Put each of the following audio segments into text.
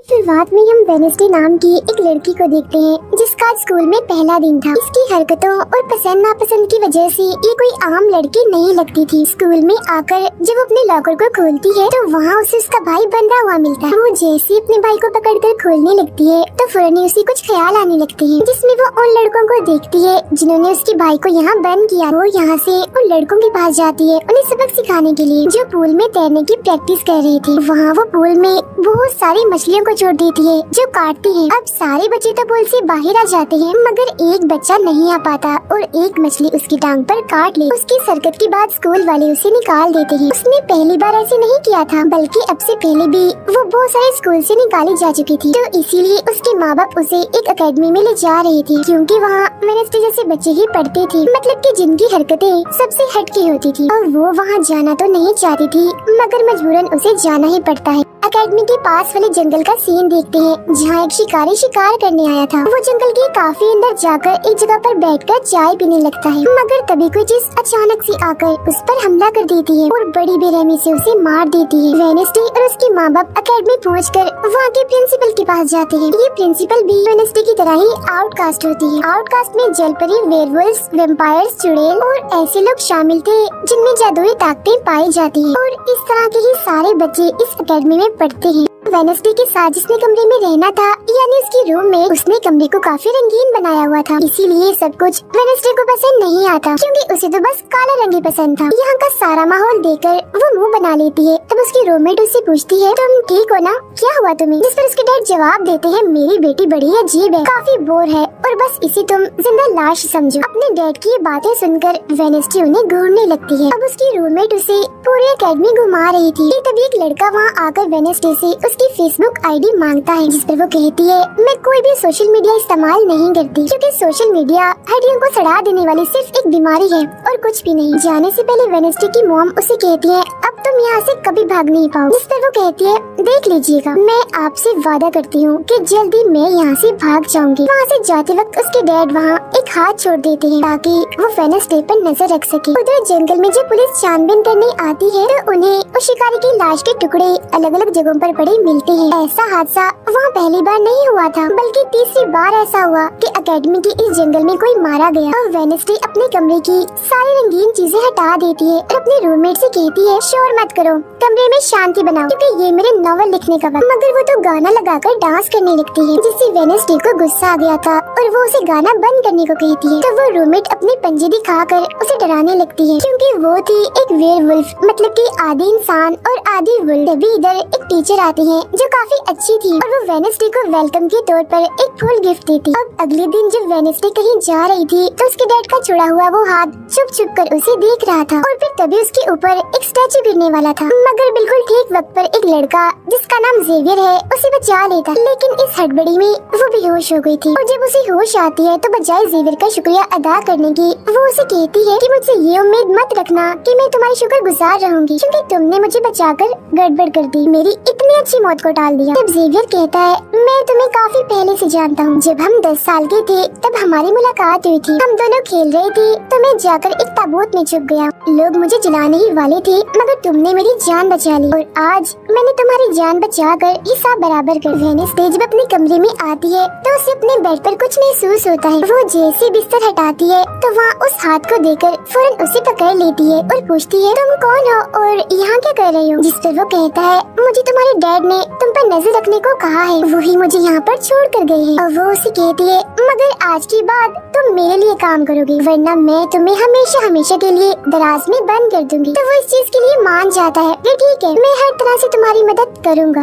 शुरुआत में हम वेनेसडे नाम की एक लड़की को देखते हैं जिसका आज स्कूल में पहला दिन था। इसकी हरकतों और पसंद नापसंद की वजह से ये कोई आम लड़की नहीं लगती थी। स्कूल में आकर जब वो अपने लॉकर को खोलती है तो वहाँ उसे उसका भाई बंधा हुआ मिलता है। वो जैसे अपने भाई को पकड़कर खोलने लगती है तो फौरन ही उसे कुछ ख्याल आने लगते हैं, जिसमें वो उन लड़कों को देखती है जिन्होंने उसके भाई को यहाँ बंद किया। वो यहाँ से उन लड़कों के पास जाती है उन्हें सबक सिखाने के लिए, जो पूल में तैरने की प्रैक्टिस कर रही थी। वहाँ वो पूल में बहुत सारी मछलियों को छोड़ देती है जो काटती है। अब सारे बच्चे तो पूल से बाहर आ जाते हैं मगर एक बच्चा नहीं आ पाता और एक मछली उसकी टांग पर काट ले। उसकी हरकत के बाद स्कूल वाले उसे निकाल देते हैं। उसने पहली बार ऐसे नहीं किया था, बल्कि अब से पहले भी वो बहुत सारे स्कूल से निकाली जा चुकी थी। तो इसीलिए उसके माँ बाप उसे एक अकेडमी में ले जा रहे थे, क्योंकि वहाँ वेनेसडे जैसे बच्चे ही पढ़ते थे, मतलब कि जिनकी हरकतें सबसे हटके होती थी। और वो वहाँ जाना तो नहीं चाहती थी मगर मजबूरन उसे जाना ही पड़ता है। अकेडमी के पास वाले जंगल का सीन देखते हैं जहाँ एक शिकारी शिकार करने आया था। वो जंगल के काफी अंदर जाकर एक जगह पर बैठकर चाय पीने लगता है, मगर तभी कोई चीज अचानक से आकर उस पर हमला कर देती है और बड़ी बेरहमी से उसे मार देती है। वेनेसडे और उसके माँ बाप अकेडमी पहुंचकर वहाँ के प्रिंसिपल के पास जाते हैं। ये प्रिंसिपल भी वेनेसडे की तरह ही आउटकास्ट होती है। आउटकास्ट में जलपरी, वेयरवुल्व्स, वैम्पायर्स, चुड़ैल और ऐसे लोग शामिल थे जिनमें जादुई ताकतें पाई जाती है। और इस तरह के ही सारे बच्चे इस अकेडमी में पढ़ते हैं। वेनेसडे के साथ जिसने कमरे में रहना था, यानी उसकी रूम में, उसने कमरे को काफी रंगीन बनाया हुआ था। इसीलिए सब कुछ वेनेसडे को पसंद नहीं आता, क्योंकि उसे तो बस काला रंग ही पसंद था। यहाँ का सारा माहौल देखकर वो मुंह बना लेती है। तब उसकी रूममेट उससे पूछती है, तुम ठीक हो ना, क्या हुआ तुम्हें? जिस पर उसके डैड जवाब देते हैं, मेरी बेटी बड़ी अजीब है, काफी बोर है और बस इसे तुम जिंदा लाश समझो। अपने डैड की ये बातें सुनकर वेनेसडे उन्हें घूरने लगती है। अब उसकी रूममेट उसे पूरी अकेडमी घुमा रही थी। तभी एक लड़का वहाँ आकर वेनेसडे से उसकी फेसबुक आईडी मांगता है, जिस पर वो कहती है, मैं कोई भी सोशल मीडिया इस्तेमाल नहीं करती, क्योंकि सोशल मीडिया हड्डियों को सड़ा देने वाली सिर्फ एक बीमारी है और कुछ भी नहीं। जाने से पहले वेनेसडे की मॉम उसे कहती है, अब तुम यहाँ से कभी भाग नहीं पाओ। जिस पर वो कहती है, देख लीजिएगा, मैं आपसे वादा करती हूँ कि जल्दी मैं यहाँ से भाग जाऊंगी। वहाँ से जाते वक्त उसके डैड वहाँ एक हाथ छोड़ देते हैं ताकि वो वेनेसडे पर नजर रख सके। उधर जंगल में जब पुलिस छानबीन करने आती है तो उन्हें उस शिकारी की लाश के टुकड़े अलग अलग जगहों पर पड़े मिलते हैं। ऐसा हादसा वहाँ पहली बार नहीं हुआ था, बल्कि तीसरी बार ऐसा हुआ कि अकेडमी के इस जंगल में कोई मारा गया। और वेनेसडे अपने कमरे की सारी रंगीन चीजें हटा देती है और अपने रूममेट से कहती है, शोर मत करो, कमरे में शांति बनाओ, क्योंकि ये मेरे नॉवल लिखने का वक्त। मगर वो तो गाना लगाकर डांस करने लगती है, जिससे वेनेसडे को गुस्सा आ गया था और वो उसे गाना बंद करने को कहती है। तो वो रूममेट अपने पंजे दिखाकर उसे डराने लगती है, क्योंकि वो थी एक वेयरवुल्फ, मतलब कि आधी इंसान और आधी वुल्फ। तभी इधर एक टीचर आती है जो काफी अच्छी थी और वो वेनेसडे को वेलकम के तौर पर एक फूल गिफ्ट देती। अब अगले दिन जब वेनेसडे कहीं जा रही थी तो उसके डैड का छुड़ा हुआ वो हाथ छुप छुप कर उसे देख रहा था और फिर तभी उसके ऊपर एक स्टैचू गिरने वाला था, मगर बिल्कुल ठीक वक्त पर एक लड़का जिसका नाम जेवियर है उसे बचा लेता। लेकिन इस हड़बड़ी में वो बेहोश हो गई थी और जब उसे होश आती है तो बजाय जेवियर का शुक्रिया अदा करने की वो उसे कहती है कि मुझसे ये उम्मीद मत रखना कि मैं तुम्हारी शुक्रगुजार रहूंगी, क्योंकि तुमने मुझे बचाकर गड़बड़ कर दी, मेरी इतनी अच्छी मौत को टाल दिया। तब जेवियर कहता है, मैं तुम्हें काफी पहले से जानता हूँ। जब हम 10 साल के थे तब हमारी मुलाकात हुई थी। हम दोनों खेल रहे थे तो मैं जाकर एक ताबूत में छुप गया। लोग मुझे जलाने ही वाले थे मगर तुमने मेरी जान बचा ली और आज मैंने तुम्हारी जान बचाकर हिसाब बराबर कर। वेनेसडे जब अपने कमरे में आती है तो उसे अपने बेड पर कुछ महसूस होता है। वो जैसे बिस्तर हटाती है तो वहाँ उस हाथ को देखकर फौरन उसे पकड़ लेती है और पूछती है, तुम कौन हो और यहाँ क्या कर रही हो? जिस पर वो कहता है, मुझे तुम्हारे डैड ने तुम पर नजर रखने को कहा है, वही मुझे यहाँ पर छोड़ कर गए हैं। और वो उसे कहती है, मगर आज के बाद तुम मेरे लिए काम करोगी, वरना मैं तुम्हें हमेशा हमेशा के लिए दराज में बंद कर दूंगी। तो वो इस चीज के लिए मान जाता है कि ठीक है, मैं हर तरह से तुम्हारी मदद करूँगा।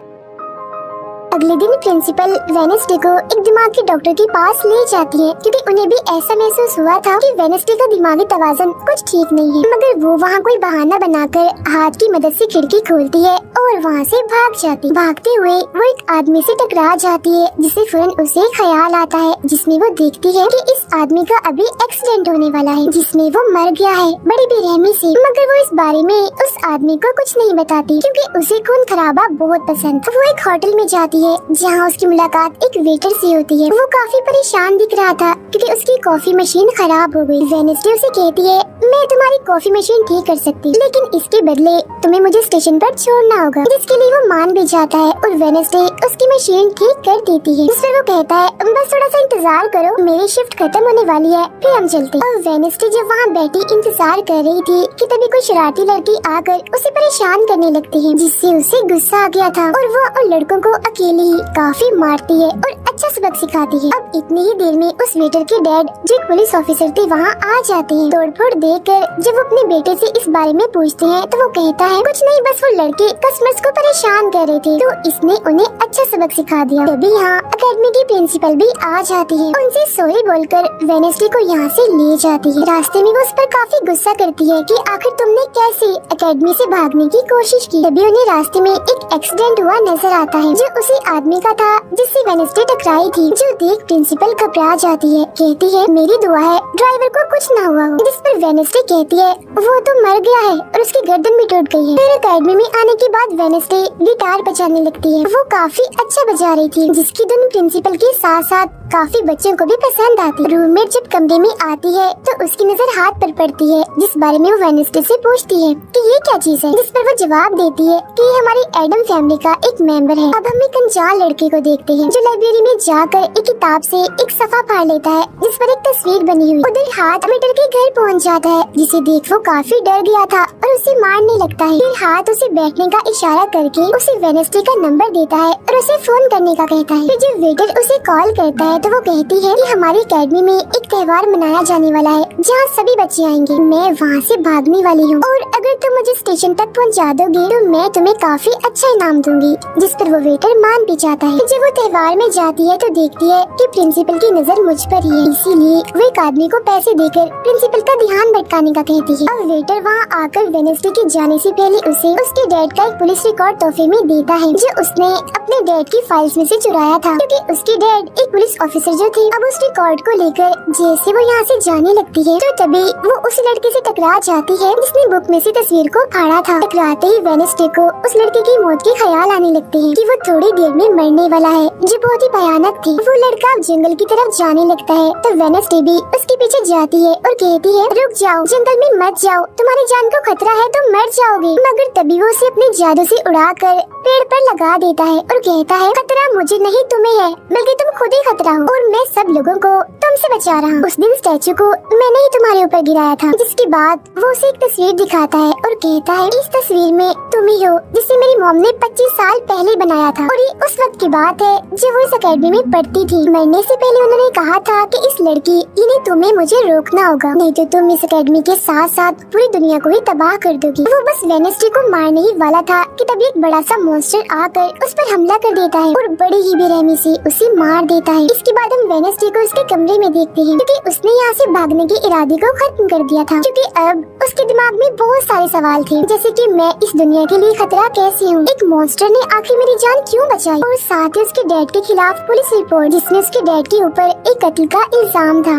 अगले दिन प्रिंसिपल वेनेसडे को एक दिमाग के डॉक्टर के पास ले जाती है, क्योंकि उन्हें भी ऐसा महसूस हुआ था कि वेनेसडे का दिमागी तवाज़ुन कुछ ठीक नहीं है। मगर वो वहाँ कोई बहाना बनाकर हाथ की मदद से खिड़की खोलती है और वहाँ से भाग जाती। भागते हुए वो एक आदमी से टकरा जाती है, जिससे फौरन उसे ख्याल आता है, जिसमें वो देखती है कि इस आदमी का अभी एक्सीडेंट होने वाला है, जिसमें वो मर गया है बड़ी बेरहमी से। मगर वो इस बारे में उस आदमी को कुछ नहीं बताती, क्योंकि उसे खून खराबा बहुत पसंद। वो एक होटल में जाती है जहाँ उसकी मुलाकात एक वेटर से होती है। वो काफी परेशान दिख रहा था क्योंकि उसकी कॉफी मशीन खराब हो गई। वेनेसडे उसे कहती है, मैं तुम्हारी कॉफी मशीन ठीक कर सकती, लेकिन इसके बदले तुम्हें मुझे स्टेशन पर छोड़ना करना होगा, जिसके लिए वो मान भी जाता है और वेडनेसडे उसकी मशीन ठीक कर देती है। जिस पर वो कहता है बस थोड़ा सा इंतजार करो, मेरी शिफ्ट खत्म होने वाली है, फिर हम चलते हैं। और वेडनेसडे जब वहाँ बैठी इंतजार कर रही थी कि तभी कोई शरारती लड़की आकर उसे परेशान करने लगती है, जिससे उसे गुस्सा आ गया था और वो उन लड़कों को अकेले ही काफी मारती है और अच्छा सबक सिखाती है। अब इतनी ही देर में उस वेटर के डैड जो एक पुलिस ऑफिसर थे वहाँ आ जाते हैं। तोड़फोड़ देखकर जब वो अपने बेटे से इस बारे में पूछते हैं तो वो कहता है कुछ नहीं, बस वो लड़के कस्टमर्स को परेशान कर रहे थे तो इसने उन्हें अच्छा सबक सिखा दिया। तभी यहाँ अकेडमी की प्रिंसिपल भी आ जाती है, उनसे सॉरी बोलकर वेडनेसडे को यहाँ से ले जाती है। रास्ते में वो उस पर काफी गुस्सा करती है कि आखिर तुमने कैसे अकेडमी से भागने की कोशिश की। तभी उन्हें रास्ते में एक एक्सीडेंट हुआ नजर आता है जो उसी आदमी का था जिससे वेडनेसडे टकराई थी, जो देख प्रिंसिपल घबरा जाती है। कहती है मेरी दुआ है ड्राइवर को कुछ न हुआ हो, जिस पर वेडनेसडे कहती है वो तो मर गया है और उसकी गर्दन भी टूट गई है। फिर अकेडमी में आने के बाद वेडनेसडे गिटार बजाने लगती है। वो काफी अच्छा बजा रही थी, जिसकी धुन प्रिंसिपल के साथ साथ काफी बच्चों को भी पसंद आती। रूममेट जब कमरे में आती है तो उसकी नजर हाथ पर पड़ती है, जिस बारे में वो वेडनेसडे से पूछती है कि ये क्या चीज है, जिस पर वो जवाब देती है कि ये हमारी एडम फैमिली का एक मेंबर है। अब हम एक अनजान लड़के को देखते हैं जो लाइब्रेरी में जाकर एक किताब से एक सफा फाड़ लेता है जिस पर एक तस्वीर बनी हुई। उधर हाथ मीटर के घर पहुंच जाता है, जिसे देख वो काफी डर गया था और उसे मारने लगता है। फिर हाथ उसे बैठने का इशारा करके उसे वेडनेसडे का नंबर देता है और उसे फोन करने का कहता है। फिर जब वेटर उसे कॉल करता है तो वो कहती है कि हमारी अकेडमी में एक त्योहार मनाया जाने वाला है जहाँ सभी बच्चे आएंगे, मैं वहाँ से भागने वाली हूँ और अगर तुम मुझे स्टेशन तक पहुँचा दोगे तो मैं तुम्हें काफी अच्छा इनाम दूंगी। जिस पर वो वेटर मान भी जाता है। जब वो त्योहार में जाती है तो देखती है कि प्रिंसिपल की नजर मुझ पर ही है, इसीलिए वो एक आदमी को पैसे देकर प्रिंसिपल का ध्यान भटकाने का कहती है। अब वेटर वहाँ आकर वेडनेसडे के जाने से पहले उसे उसके डैड का एक पुलिस रिकॉर्ड तोहफे में देता है जो उसने अपने डैड की फाइल्स में से चुराया था, क्योंकि उसके डैड एक पुलिस ऑफिसर जो थे। अब उस रिकॉर्ड को लेकर जैसे वो यहाँ से जाने लगती है तो तभी वो उस लड़के से टकरा जाती है जिसने बुक में से तस्वीर को फाड़ा था। टकराते ही वेडनेसडे को उस लड़के की मौत के ख्याल आने लगते हैं कि वो थोड़ी देर में मरने वाला है, जो बहुत ही भयानक थी। वो लड़का अब जंगल की तरफ जाने लगता है तो वेडनेसडे भी उसके पीछे जाती है और कहती है रुक जाओ, जंगल में मत जाओ, तुम्हारी जान को खतरा है, तुम मर जाओगे। मगर तभी वो उसे अपने जादू से उड़ाकर पेड़ पर लगा देता है और कहता है खतरा मुझे नहीं तुम्हें है, बल्कि तुम खुद ही खतरा हो और मैं सब लोगों को तुमसे बचा रहा हूँ। उस दिन स्टैचू को मैंने ही तुम्हारे ऊपर गिराया था। जिसके बाद वो उसे एक तस्वीर दिखाता है और कहता है इस तस्वीर में तुम ही हो जिसे मेरी मॉम ने 25 साल पहले बनाया था और ये उस वक्त की बात है जब वो इस अकेडमी में पढ़ती थी। मरने से पहले उन्होंने कहा था कि इस लड़की इन्हें तुम्हें मुझे रोकना होगा, नहीं तो तुम इस अकेडमी के साथ साथ पूरी दुनिया को ही तबाह कर दोगी। वो बस वेडनेसडे को मारने ही वाला था कि तभी एक बड़ा सा मॉन्स्टर आकर उस पर हमला कर देता है और बड़ी ही बेरहमी से उसे मार देता है। इसके बाद हम वेडनेसडे को उसके कमरे में देखते हैं, क्योंकि उसने यहाँ से भागने के इरादे को खत्म कर दिया था, क्योंकि अब उसके दिमाग में बहुत सारे सवाल थे, जैसे कि मैं इस दुनिया के लिए खतरा कैसे हूँ, एक मॉन्स्टर ने आखिर मेरी जान क्यों बचाई, और साथ ही उसके डैड के खिलाफ पुलिस रिपोर्ट जिसमें उसके डैड के ऊपर एक कत्ल का इल्जाम था।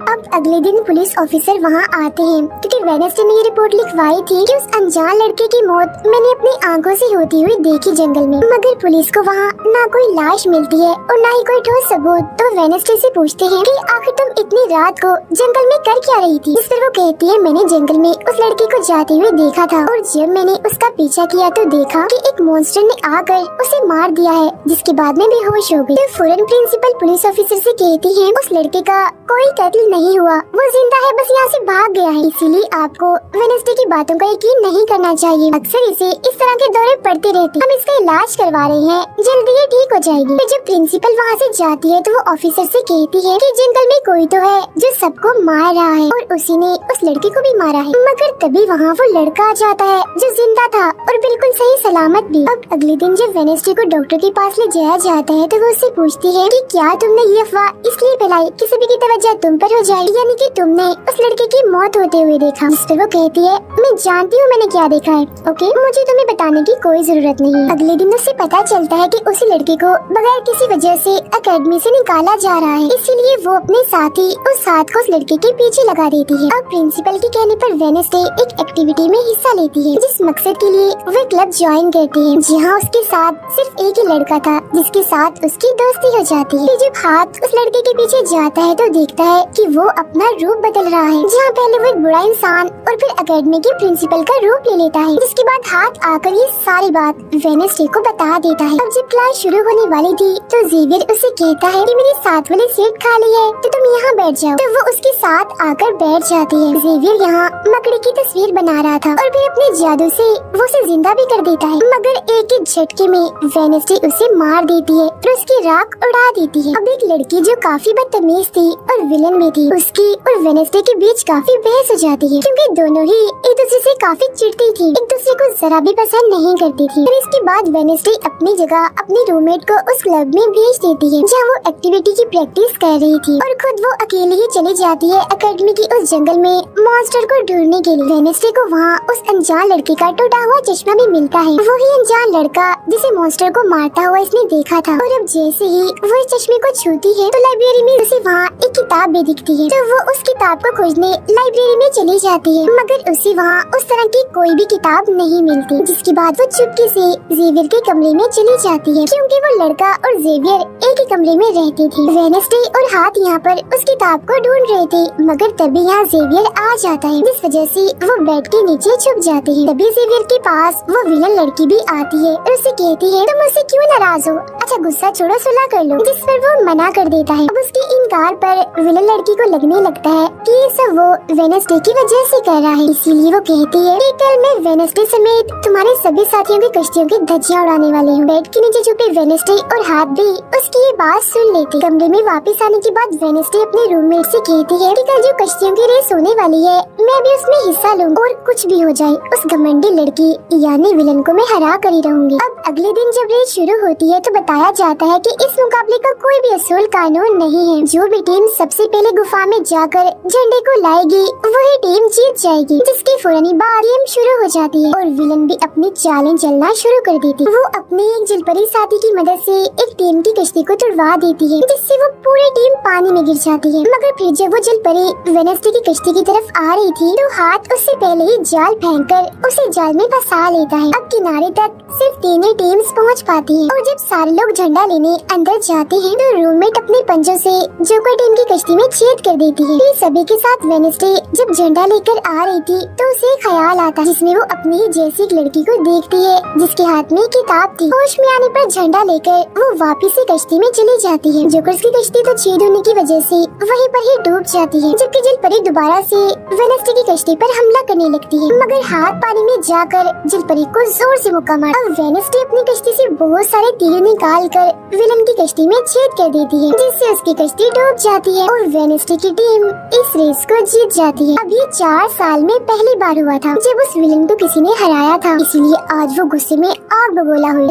अब अगले दिन पुलिस ऑफिसर वहाँ आते हैं, क्योंकि वेडनेसडे ने ये रिपोर्ट लिखवाई थी कि उस अनजान लड़के की मौत मैंने अपनी आंखों से होती हुई देखी जंगल में। मगर पुलिस को वहाँ ना कोई लाश मिलती है और ना ही कोई ठोस सबूत। तो वेडनेसडे से पूछते हैं कि आखिर तुम इतनी रात को जंगल में कर क्या रही थी। इस पर वो कहती है मैंने जंगल में उस लड़के को जाते हुए देखा था और जब मैंने उसका पीछा किया तो देखा कि एक मॉन्स्टर ने आकर उसे मार दिया है, जिसके बाद में बेहोश हो गई। तो फौरन प्रिंसिपल पुलिस ऑफिसर से कहती है उस लड़के का कोई कत्ल नहीं हुआ, वो जिंदा है, बस यहाँ से भाग गया है। इसीलिए आपको वेडनेसडे की बातों का यकीन नहीं करना चाहिए। अक्सर इसे इस तरह के दौरे पड़ते रहते, हम इसका इलाज करवा रहे हैं, जल्दी ये ठीक हो जाएगी। फिर जब प्रिंसिपल वहाँ से जाती है तो वो ऑफिसर से कहती है कि जंगल में कोई तो है जो सबको मार रहा है और उसी ने उस लड़के को भी मारा है। मगर तभी वहाँ वो लड़का आ जाता है जो जिंदा था और बिल्कुल सही सलामत भी। अब अगले दिन जब वेडनेसडे को डॉक्टर के पास ले जाया जाता है तो वो उससे पूछती है कि क्या तुमने ये अफवाह इसलिए फैलाई कि सभी की तवज्जो तुम पर हो जाए, यानी कि तुमने उस लड़के की मौत होते हुए देखा। जिस पर वो कहती है मैं जानती हूँ मैंने क्या देखा है, ओके, मुझे तुम्हें बताने की कोई जरूरत नहीं। अगले दिन उससे पता चलता है कि उसी लड़के को बगैर किसी वजह से अकेडमी से निकाला जा रहा है, इसीलिए वो अपने साथी उस हाथ को उस लड़के के पीछे लगा देती है। अब प्रिंसिपल के कहने पर वेडनेसडे एक एक्टिविटी में हिस्सा लेती है, जिस मकसद के लिए वो क्लब ज्वाइन करती है, जहाँ उसके साथ सिर्फ एक ही लड़का था जिसके साथ उसकी दोस्ती हो जाती है। जब हाथ उस लड़के के पीछे जाता है तो देखता है कि वो वो अपना रूप बदल रहा है, जहाँ पहले वो एक बुरा इंसान और फिर एकेडमी के प्रिंसिपल का रूप ले लेता है, जिसके बाद हाथ आकर ये सारी बात वेडनेसडे को बता देता है। अब जब क्लास शुरू होने वाली थी तो जेवियर उसे कहता है कि मेरी साथ वाली सीट खाली है तो तुम यहाँ बैठ जाओ, तो वो उसके साथ आकर बैठ जाती है। जेवियर यहाँ मकड़ी की तस्वीर बना रहा था और फिर अपने जादू से वो उसे जिंदा भी कर देता है, मगर एक ही झटके में वेडनेसडे उसे मार देती है और उसकी राख उड़ा देती है। अब एक लड़की जो काफी बदतमीज थी और विलन भी थी, उसकी और वेडनेसडे के बीच काफी बहस हो जाती है, क्योंकि दोनों ही एक दूसरे से काफी चिढ़ती थी, एक दूसरे को जरा भी पसंद नहीं करती थी। और इसके बाद वेडनेसडे अपनी जगह अपनी रूममेट को उस क्लब में भेज देती है जहाँ वो एक्टिविटी की प्रैक्टिस कर रही थी, और खुद वो अकेले ही चली जाती है एकेडमी की उस जंगल में मॉन्स्टर को ढूंढने के लिए। वेडनेसडे को वहाँ उस अनजान लड़के का टूटा हुआ चश्मा भी मिलता है, वही अनजान लड़का जिसे मॉन्स्टर को मारता हुआ इसने देखा था। और अब जैसे ही वो इस चश्मे को छूती है तो लाइब्रेरी में उसे वहाँ एक किताब भी दिखती है, तो वो उस किताब को खोजने लाइब्रेरी में चली जाती है, मगर उसे वहाँ उस तरह की कोई भी किताब नहीं मिलती। जिसके बाद वो चुपके से जेवियर के कमरे में चली जाती है, क्योंकि वो लड़का और जेवियर एक ही कमरे में रहती थी। वेडनेसडे और हाथ यहाँ पर उस किताब को ढूंढ रहे थे, मगर तभी यहाँ जेवियर आ जाता है, जिस वजह से वो बेड के नीचे छुप जाते हैं। तभी जेवियर के पास वो विलन लड़की भी आती है और उसे कहती है तुम मुझसे क्यों नाराज हो, अच्छा गुस्सा छोड़ो सुलह कर लो, जिस पर वो मना कर देता है। अब उसके इनकार पर विलन लड़की को लगने लगता है कि ये सब वो वेडनेसडे की वजह से कर रहा है, इसीलिए वो कहती है कि कल मैं वेडनेसडे समेत तुम्हारे सभी साथियों की कश्तियों की धज्जियां उड़ाने वाले हूँ। बेड के नीचे छुपे वेडनेसडे और हाथ भी उसकी ये बात सुन लेती। कमरे में वापस आने के बाद वेडनेसडे अपने रूममेट से कहती है कि कल जो कश्तियों की रेस होने वाली है मैं भी उसमें हिस्सा लूँ, और कुछ भी हो जाए उस घमंडी लड़की यानी विलन को मैं हरा कर ही रहूंगी। अब अगले दिन जब रेस शुरू होती है तो बताया जाता है कि इस मुकाबले का कोई भी असूल कानून नहीं है, जो भी टीम सबसे पहले गुफा में जाकर झंडे को लाएगी वही टीम जीत जाएगी, जिसके फौरन बाद गेम शुरू हो जाती है और विलन भी अपनी चालें चलना शुरू कर देती। वो अपने एक जलपरी साथी की मदद से एक टीम की कश्ती को तुड़वा देती है, जिससे वो पूरी टीम पानी में गिर जाती है। मगर फिर जब वो जलपरी वेडनेसडे की कश्ती की तरफ आ रही थी तो हाथ उससे पहले ही जाल फेंककर उसे जाल में फंसा लेता है। अब किनारे तक सिर्फ तीन ही टीम्स पहुंच पाती हैं, और जब सारे लोग झंडा लेने अंदर जाते हैं तो रूममेट अपने पंजों से जोकर टीम की कश्ती में छेद कर देती है। फिर सभी के साथ वेडनेसडे जब झंडा लेकर आ रही थी तो उसे ख्याल आता है, जिसमें वो अपनी ही जैसी एक लड़की को देखती है जिसके हाथ में किताब थी। होश में आने पर झंडा लेकर वो वापस से कश्ती में चली जाती है। जोकर्स की कश्ती तो छेद होने की वजह से वहीं पर ही डूब जाती है, जबकि जलपरी दोबारा से वेडनेसडे की कश्ती पर हमला करने लगती है, मगर हाथ पानी में जाकर जलपरी को जोर से मुक्का मार। अब वेडनेसडे अपनी कश्ती से बहुत सारे तीर निकाल कर विलन की कश्ती में छेद कर देती है, जिससे उसकी कश्ती डूब जाती है और वेडनेसडे की टीम इस रेस को जीत जाती है। अब ये 4 साल में पहली बार हुआ था जब उस विलन को किसी ने हराया था, इसीलिए आज वो गुस्से में आग बबूला हुई।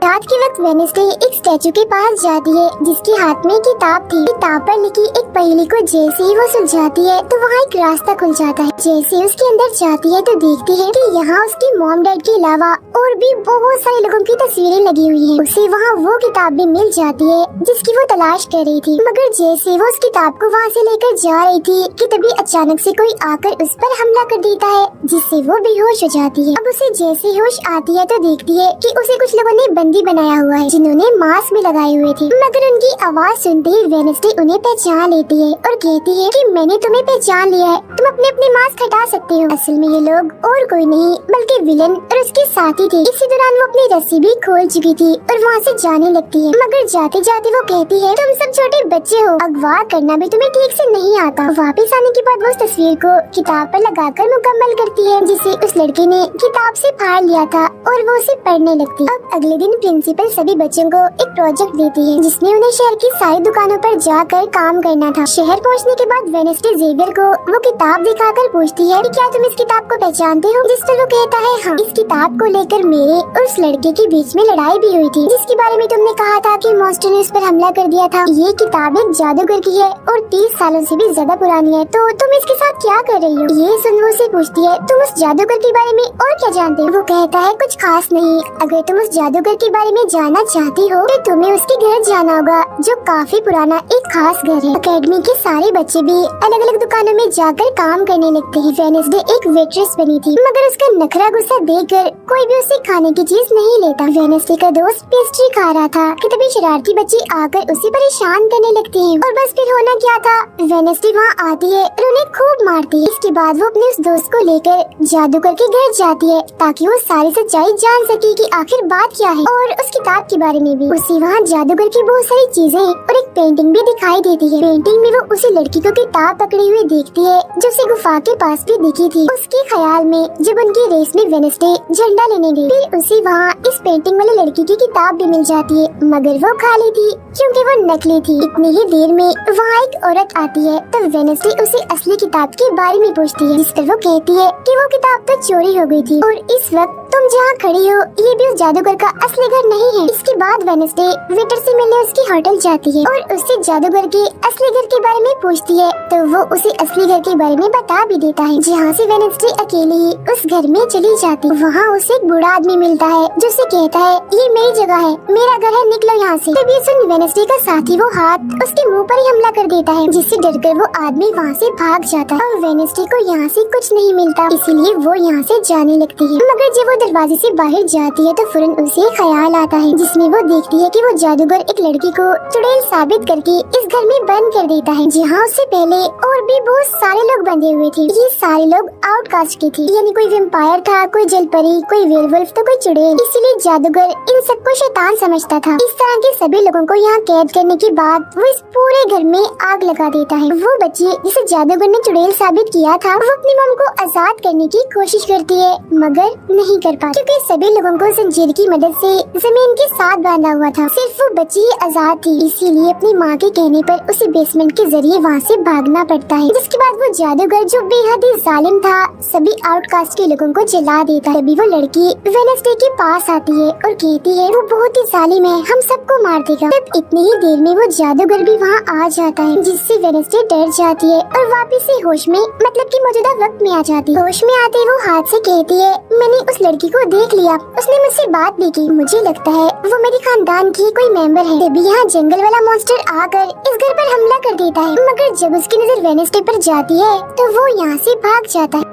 रात के वक्त वेडनेसडे एक स्टैचू के पास जाती है जिसके हाथ में किताब थी। किताब पर लिखी एक पहेली को जैसे ही वो सुलझाती है तो वहाँ एक रास्ता खुल जाता है। जैसे ही उसके अंदर जाती है तो देखती है कि यहाँ उसकी मॉम डैड के अलावा और भी बहुत सारे लोगों की तस्वीरें लगी हुई हैं। उसे वहाँ वो किताब भी मिल जाती है जिसकी वो तलाश कर रही थी, मगर जैसे वो उस किताब को वहाँ से लेकर जा रही थी कि तभी अचानक से कोई आकर उस पर हमला कर देता है, जिससे वो बेहोश हो जाती है। अब उसे जैसे होश आती है तो देखती है कि उसे कुछ लोगों ने बंदी बनाया हुआ है, जिन्होंने मास्क भी लगाए हुए थे, मगर उनकी आवाज सुनते ही वेडनेसडे उन्हें पहचान लेती है और कहती है कि मैंने तुम्हें पहचान लिया है, तुम अपने अपने मास्क हटा सकते हो। असल में ये लोग और कोई नहीं बल्कि विलन और उसके साथी थे। इसी दौरान वो अपनी रस्सी भी खोल चुकी थी और वहाँ से जाने लगती है, मगर जाते जाते वो कहती है तुम सब छोटे बच्चे हो, अगवा करना भी तुम्हें ठीक से नहीं आता। वापिस आने के बाद वो उस तस्वीर को किताब पर लगाकर मुकम्मल करती है, जिसे उस लड़के ने किताब से फाड़ लिया था और वो उसे पढ़ने लगती। अब अगले दिन प्रिंसिपल सभी बच्चों को एक प्रोजेक्ट देती है जिसमें उन्हें शहर की सारी दुकानों पर जाकर काम करना था। शहर पहुंचने के बाद वेडनेसडे जेवियर को वो किताब दिखाकर पूछती है कि क्या तुम इस किताब को पहचानते हो, जिस पर वो कहता है हाँ। इस किताब को लेकर मेरे और उस लड़के के बीच में लड़ाई भी हुई थी, जिसके बारे में तुमने कहा था कि मॉन्स्टर ने उस पर हमला कर दिया था। ये किताब एक जादूगर की है और 30 सालों से भी ज्यादा पुरानी है, तो तुम इसके साथ क्या कर रही हो। ये सुन वो उसे पूछती है तुम उस जादूगर के बारे में और क्या जानते हो। वो कहता है कुछ खास नहीं, अगर तुम उस जादूगर के बारे में जानना चाहती हो तो तुम्हें उसके घर जाना होगा, जो काफी पुराना एक खास घर है। अकेडमी के सारे बच्चे भी अलग अलग दुकानों में जाकर काम करने लगते हैं। वेडनेसडे एक वेट्रेस बनी थी, मगर उसका नखरा गुस्सा देखकर कोई भी उसे खाने की चीज नहीं लेता। वेडनेसडे का दोस्त पेस्ट्री खा रहा था कि तभी शरारती बच्चे आकर उसे परेशान करने लगते हैं। और बस फिर होना क्या था, वेडनेसडे वहाँ आती है और उन्हें खूब मारती है। इसके बाद वो अपने उस दोस्त को लेकर जादूगर के घर जाती है ताकि वो सारी सच्चाई जान सके कि आखिर बात क्या है, और उस किताब के बारे में भी। उसे वहाँ जादूगर की बहुत सारी चीजें और एक पेंटिंग भी दिखाई देती है। पेंटिंग में वो उसी लड़की को किताब पकड़े हुए देखती है जो उसे गुफा के पास भी दिखी थी। उसके ख्याल में जब उनकी रेस में वेडनेसडे झंडा लेने गई, फिर उसे वहाँ इस पेंटिंग वाले लड़की की किताब भी मिल जाती है, मगर वो खाली थी क्योंकि वो नकली थी। इतनी ही देर में वहाँ एक औरत आती है तो वेडनेसडे उसे असली किताब के बारे में पूछती है, जिस पर वो कहती है कि वो किताब तो चोरी हो गई थी और इस वक्त तुम जहाँ खड़ी हो ये भी उस जादूगर का असली घर नहीं है। इसके बाद वेडनेसडे वेटर से मिलने उसकी होटल जाती है और उससे जादूगर के असली घर के बारे में पूछती है, तो वो उसे असली घर के बारे में बता भी देता है, जहाँ से वेडनेसडे अकेली ही उस घर में चली जाती। वहाँ उसे एक बूढ़ा आदमी मिलता है जो उसे कहता है, ये मेरी जगह है, मेरा घर है, निकलो यहाँ से। तभी सुन वेडनेसडे का साथी वो हाथ उसके मुंह पर ही हमला कर देता है, जिससे डरकर वो आदमी वहाँ से भाग जाता है और वेडनेसडे को यहाँ से कुछ नहीं मिलता, इसीलिए वो यहाँ से जाने लगती है। मगर जब वो दरवाजे से बाहर जाती है तो फौरन उसे ख्याल आता है, जिसमें वो देखती है कि वो जादूगर एक लड़की को चुड़ैल साबित करके इस घर में बंद कर देता है, जहाँ उससे पहले और भी बहुत सारे लोग बंधे हुए थे। ये सारे लोग आउटकास्ट के थे, यानी कोई वेम्पायर था, कोई जलपरी, कोई वेयरवुल्फ तो कोई चुड़ैल। इसीलिए जादूगर इन सबको शैतान समझता था। इस तरह के सभी लोगों को यहाँ कैद करने के बाद वो इस पूरे घर में आग लगा देता है। वो बच्ची जिसे जादूगर ने चुड़ैल साबित किया था, वो अपनी मम को आजाद करने की कोशिश करती है, मगर नहीं कर पाती क्योंकि सभी लोगों को जंजीर की मदद से जमीन के साथ बांधा हुआ था। सिर्फ वो बच्ची ही आजाद थी, इसीलिए अपनी माँ के कहने पर उसे बेसमेंट के जरिए वहाँ से भागना पड़ता है। जिसके बाद वो जादूगर जो बेहद ही जालिम था सभी आउटकास्ट के लोगों को जला देता है। तभी वो लड़की वेडनेसडे के पास आती है और कहती है वो बहुत ही जालिम है, हम सबको मार देगा। तब इतनी ही देर में वो जादूगर भी वहाँ आ जाता है, जिससे वेडनेसडे डर जाती है और वापस से होश में मतलब कि मौजूदा वक्त में आ जाती है। होश में आते वो हाथ से कहती है, मैंने उस लड़की को देख लिया, उसने मुझसे बात भी की, मुझे लगता है वो मेरे खानदान की कोई मेंबर है। तभी यहाँ जंगल वाला मॉन्स्टर आकर इस घर पर हमला कर देता है, मगर जब उसकी नजर वेडनेसडे पर जाती है तो वो यहाँ से भाग जाता है।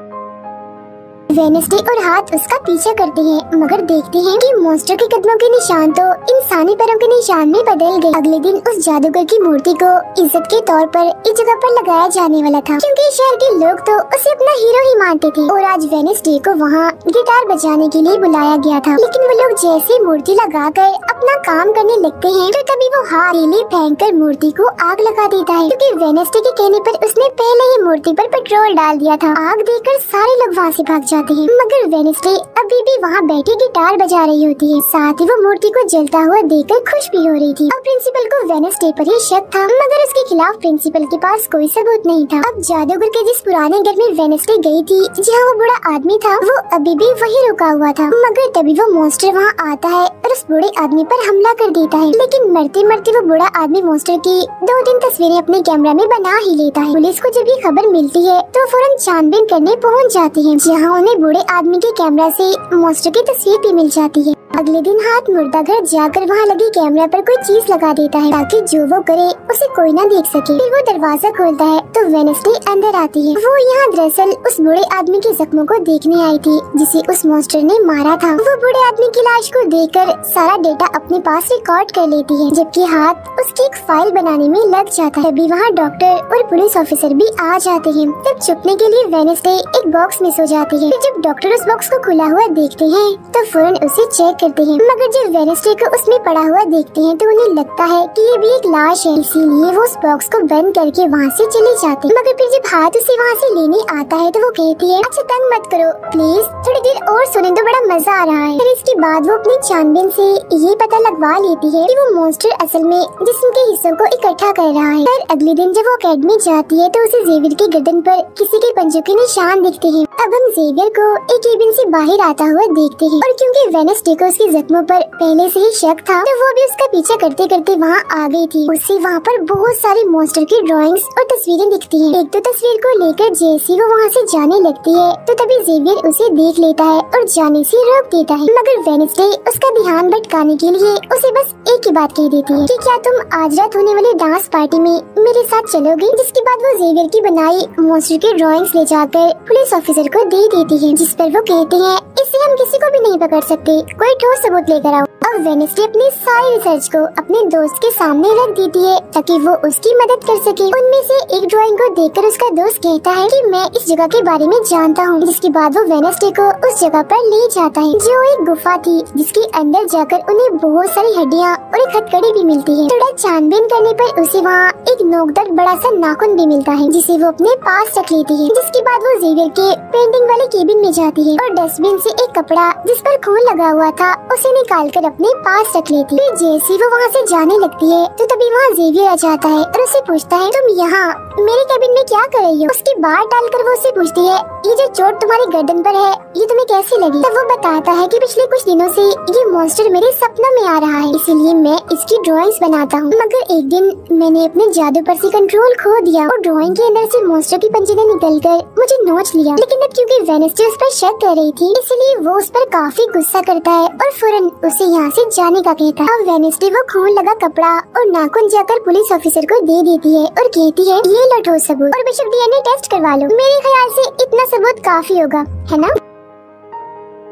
वेडनेसडे और हाथ उसका पीछा करते हैं, मगर देखते हैं कि मॉन्स्टर के कदमों के निशान तो इंसानी पैरों के निशान में बदल गए। अगले दिन उस जादूगर की मूर्ति को इज्जत के तौर पर इस जगह पर लगाया जाने वाला था, क्योंकि शहर के लोग तो उसे अपना हीरो ही मानते थे। और आज वेडनेसडे को वहाँ गिटार बजाने के लिए बुलाया गया था, लेकिन वो लोग जैसे मूर्ति लगाकर अपना काम करने लगते हैं तो तभी वो हाथ रेले फेंक कर मूर्ति को आग लगा देता है, क्योंकि वेडनेसडे के कहने पर उसने पहले ही मूर्ति पर पेट्रोल डाल दिया था। आग देखकर सारे लोग वहाँ से भाग जाते हैं, मगर वेडनेसडे अभी भी वहाँ बैठी गिटार बजा रही होती है। साथ ही वो मूर्ति को जलता हुआ देखकर खुश भी हो रही थी। अब प्रिंसिपल को वेडनेसडे पर ही शक था, मगर उसके खिलाफ प्रिंसिपल के पास कोई सबूत नहीं था। अब जादूगर के जिस पुराने घर में वेडनेसडे गई थी, जहाँ वो बूढ़ा आदमी था, वो अभी भी वही रुका हुआ था, मगर तभी वो मॉन्स्टर वहाँ आता है और उस बूढ़े आदमी पर हमला कर देता है। लेकिन मरते मरते वो बूढ़ा आदमी मॉन्स्टर की 2-3 तस्वीरें अपने कैमरा में बना ही लेता है। पुलिस को जब ये खबर मिलती है तो फौरन छानबीन करने पहुँच जाती है, जहाँ उन्हें बूढ़े आदमी के कैमरा से मॉन्स्टर की तस्वीर भी मिल जाती है। अगले दिन हाथ मुर्दा घर जाकर वहाँ लगी कैमरा पर कोई चीज लगा देता है ताकि जो वो करे उसे कोई ना देख सके। फिर वो दरवाजा खोलता है तो वेडनेसडे अंदर आती है। वो यहाँ दरअसल उस बूढ़े आदमी के जख्मों को देखने आई थी जिसे उस मॉन्स्टर ने मारा था। वो बूढ़े आदमी की लाश को देखकर सारा डेटा अपने पास रिकॉर्ड कर लेती है, जबकि हाथ उसकी एक फाइल बनाने में लग जाता है। तभी वहाँ डॉक्टर और पुलिस ऑफिसर भी आ जाते हैं। तब छुपने के लिए वेडनेसडे एक बॉक्स मिस हो जाती है। जब डॉक्टर उस बॉक्स को खुला हुआ देखते हैं तो फौरन उसे चेक करते हैं, मगर जब वेडनेसडे को उसमें पड़ा हुआ देखते हैं तो उन्हें लगता है कि ये भी एक लाश है, इसीलिए वो उस बॉक्स को बंद करके वहाँ से चले जाते हैं। मगर फिर जब हाथ उसे वहाँ से लेने आता है तो वो कहती है, अच्छा तंग मत करो प्लीज, थोड़ी देर और सुने तो बड़ा मजा आ रहा है। फिर इसके बाद वो अपनी छानबीन से ये पता लगवा लेती है कि वो मॉन्स्टर असल में जिस्म के हिस्सों को इकट्ठा कर रहा है। फिर अगले दिन जब वो अकेडमी जाती है तो उसे जेवियर के गर्दन पर किसी के पंजों के निशान दिखते हैं। अब हम जेवियर को एक केबिन से बाहर आता हुआ देखते हैं, और क्योंकि वेडनेसडे को उसके जख्मों पर पहले से ही शक था तो वो भी उसका पीछा करते करते वहाँ आ गई थी। उसे वहाँ पर बहुत सारी मॉन्स्टर की ड्राइंग्स और तस्वीरें दिखती हैं। एक तो तस्वीर को लेकर जैसे वो वहाँ से जाने लगती है तो तभी जेवियर उसे देख लेता है और जाने से रोक देता है, मगर वेडनेसडे उसका ध्यान भटकाने के लिए उसे बस एक ही बात कह देती है कि क्या तुम आज रात होने वाली डांस पार्टी में मेरे साथ चलोगे। जिसके बाद वो जेवियर की बनाई मॉन्स्टर के ड्राइंग्स ले जाकर पुलिस ऑफिसर को दे देती है, जिस पर वो कहते हैं इससे हम किसी को भी नहीं पकड़ सकते, कोई ठोस सबूत लेकर आओ। अब वेडनेसडे अपनी सारी रिसर्च को अपने दोस्त के सामने रख देती है ताकि वो उसकी मदद कर सके। उनमें से एक ड्राइंग को देखकर उसका दोस्त कहता है कि मैं इस जगह के बारे में जानता हूँ। जिसके बाद वो वेडनेसडे को उस जगह पर ले जाता है जो एक गुफा थी, जिसके अंदर जाकर उन्हें बहुत सारी हड्डियाँ और एक हथकड़ी भी मिलती है। थोड़ा छानबीन करने पर उसे वहाँ एक नोकदार बड़ा सा नाखून भी मिलता है, जिसे वो अपने पास रख लेती है। जिसके बाद वो जेवियर के पेंटिंग वाले केबिन में जाती है और डस्टबिन से एक कपड़ा जिस पर खून लगा हुआ था उसे निकाल कर अपने पास रख लेती है। जैसे वो वहाँ से जाने लगती है तो तभी वहाँ जेवियर आ जाता है और उसे पूछता है तुम यहाँ मेरे केबिन में क्या कर रही हो। उसकी बात डालकर वो उसे पूछती है ये जो चोट तुम्हारी गर्दन पर है ये तुम्हें कैसी लगी। तब वो बताता है कि पिछले कुछ दिनों से ये मॉन्स्टर मेरे सपनों में आ रहा है, इसीलिए मैं इसकी ड्राइंग्स बनाता हूँ। मगर एक दिन मैंने अपने जादू पर से कंट्रोल खो दिया और ड्राइंग के अंदर से मॉन्स्टर की पंजरे निकलकर मुझे नोच लिया। लेकिन अब क्योंकि वेडनेसडे उस पर शक कर रही थी इसलिए वो उस पर काफी गुस्सा करता है और फौरन उसे यहाँ से जाने का कहता है। अब वेडनेसडे वो खून लगा कपड़ा और नाखून जाकर पुलिस ऑफिसर को दे देती है और कहती है ये लो ठोस सबूत और बेशक डीएनए टेस्ट करवा लो, मेरे ख्याल से इतना सबूत काफी होगा, है ना।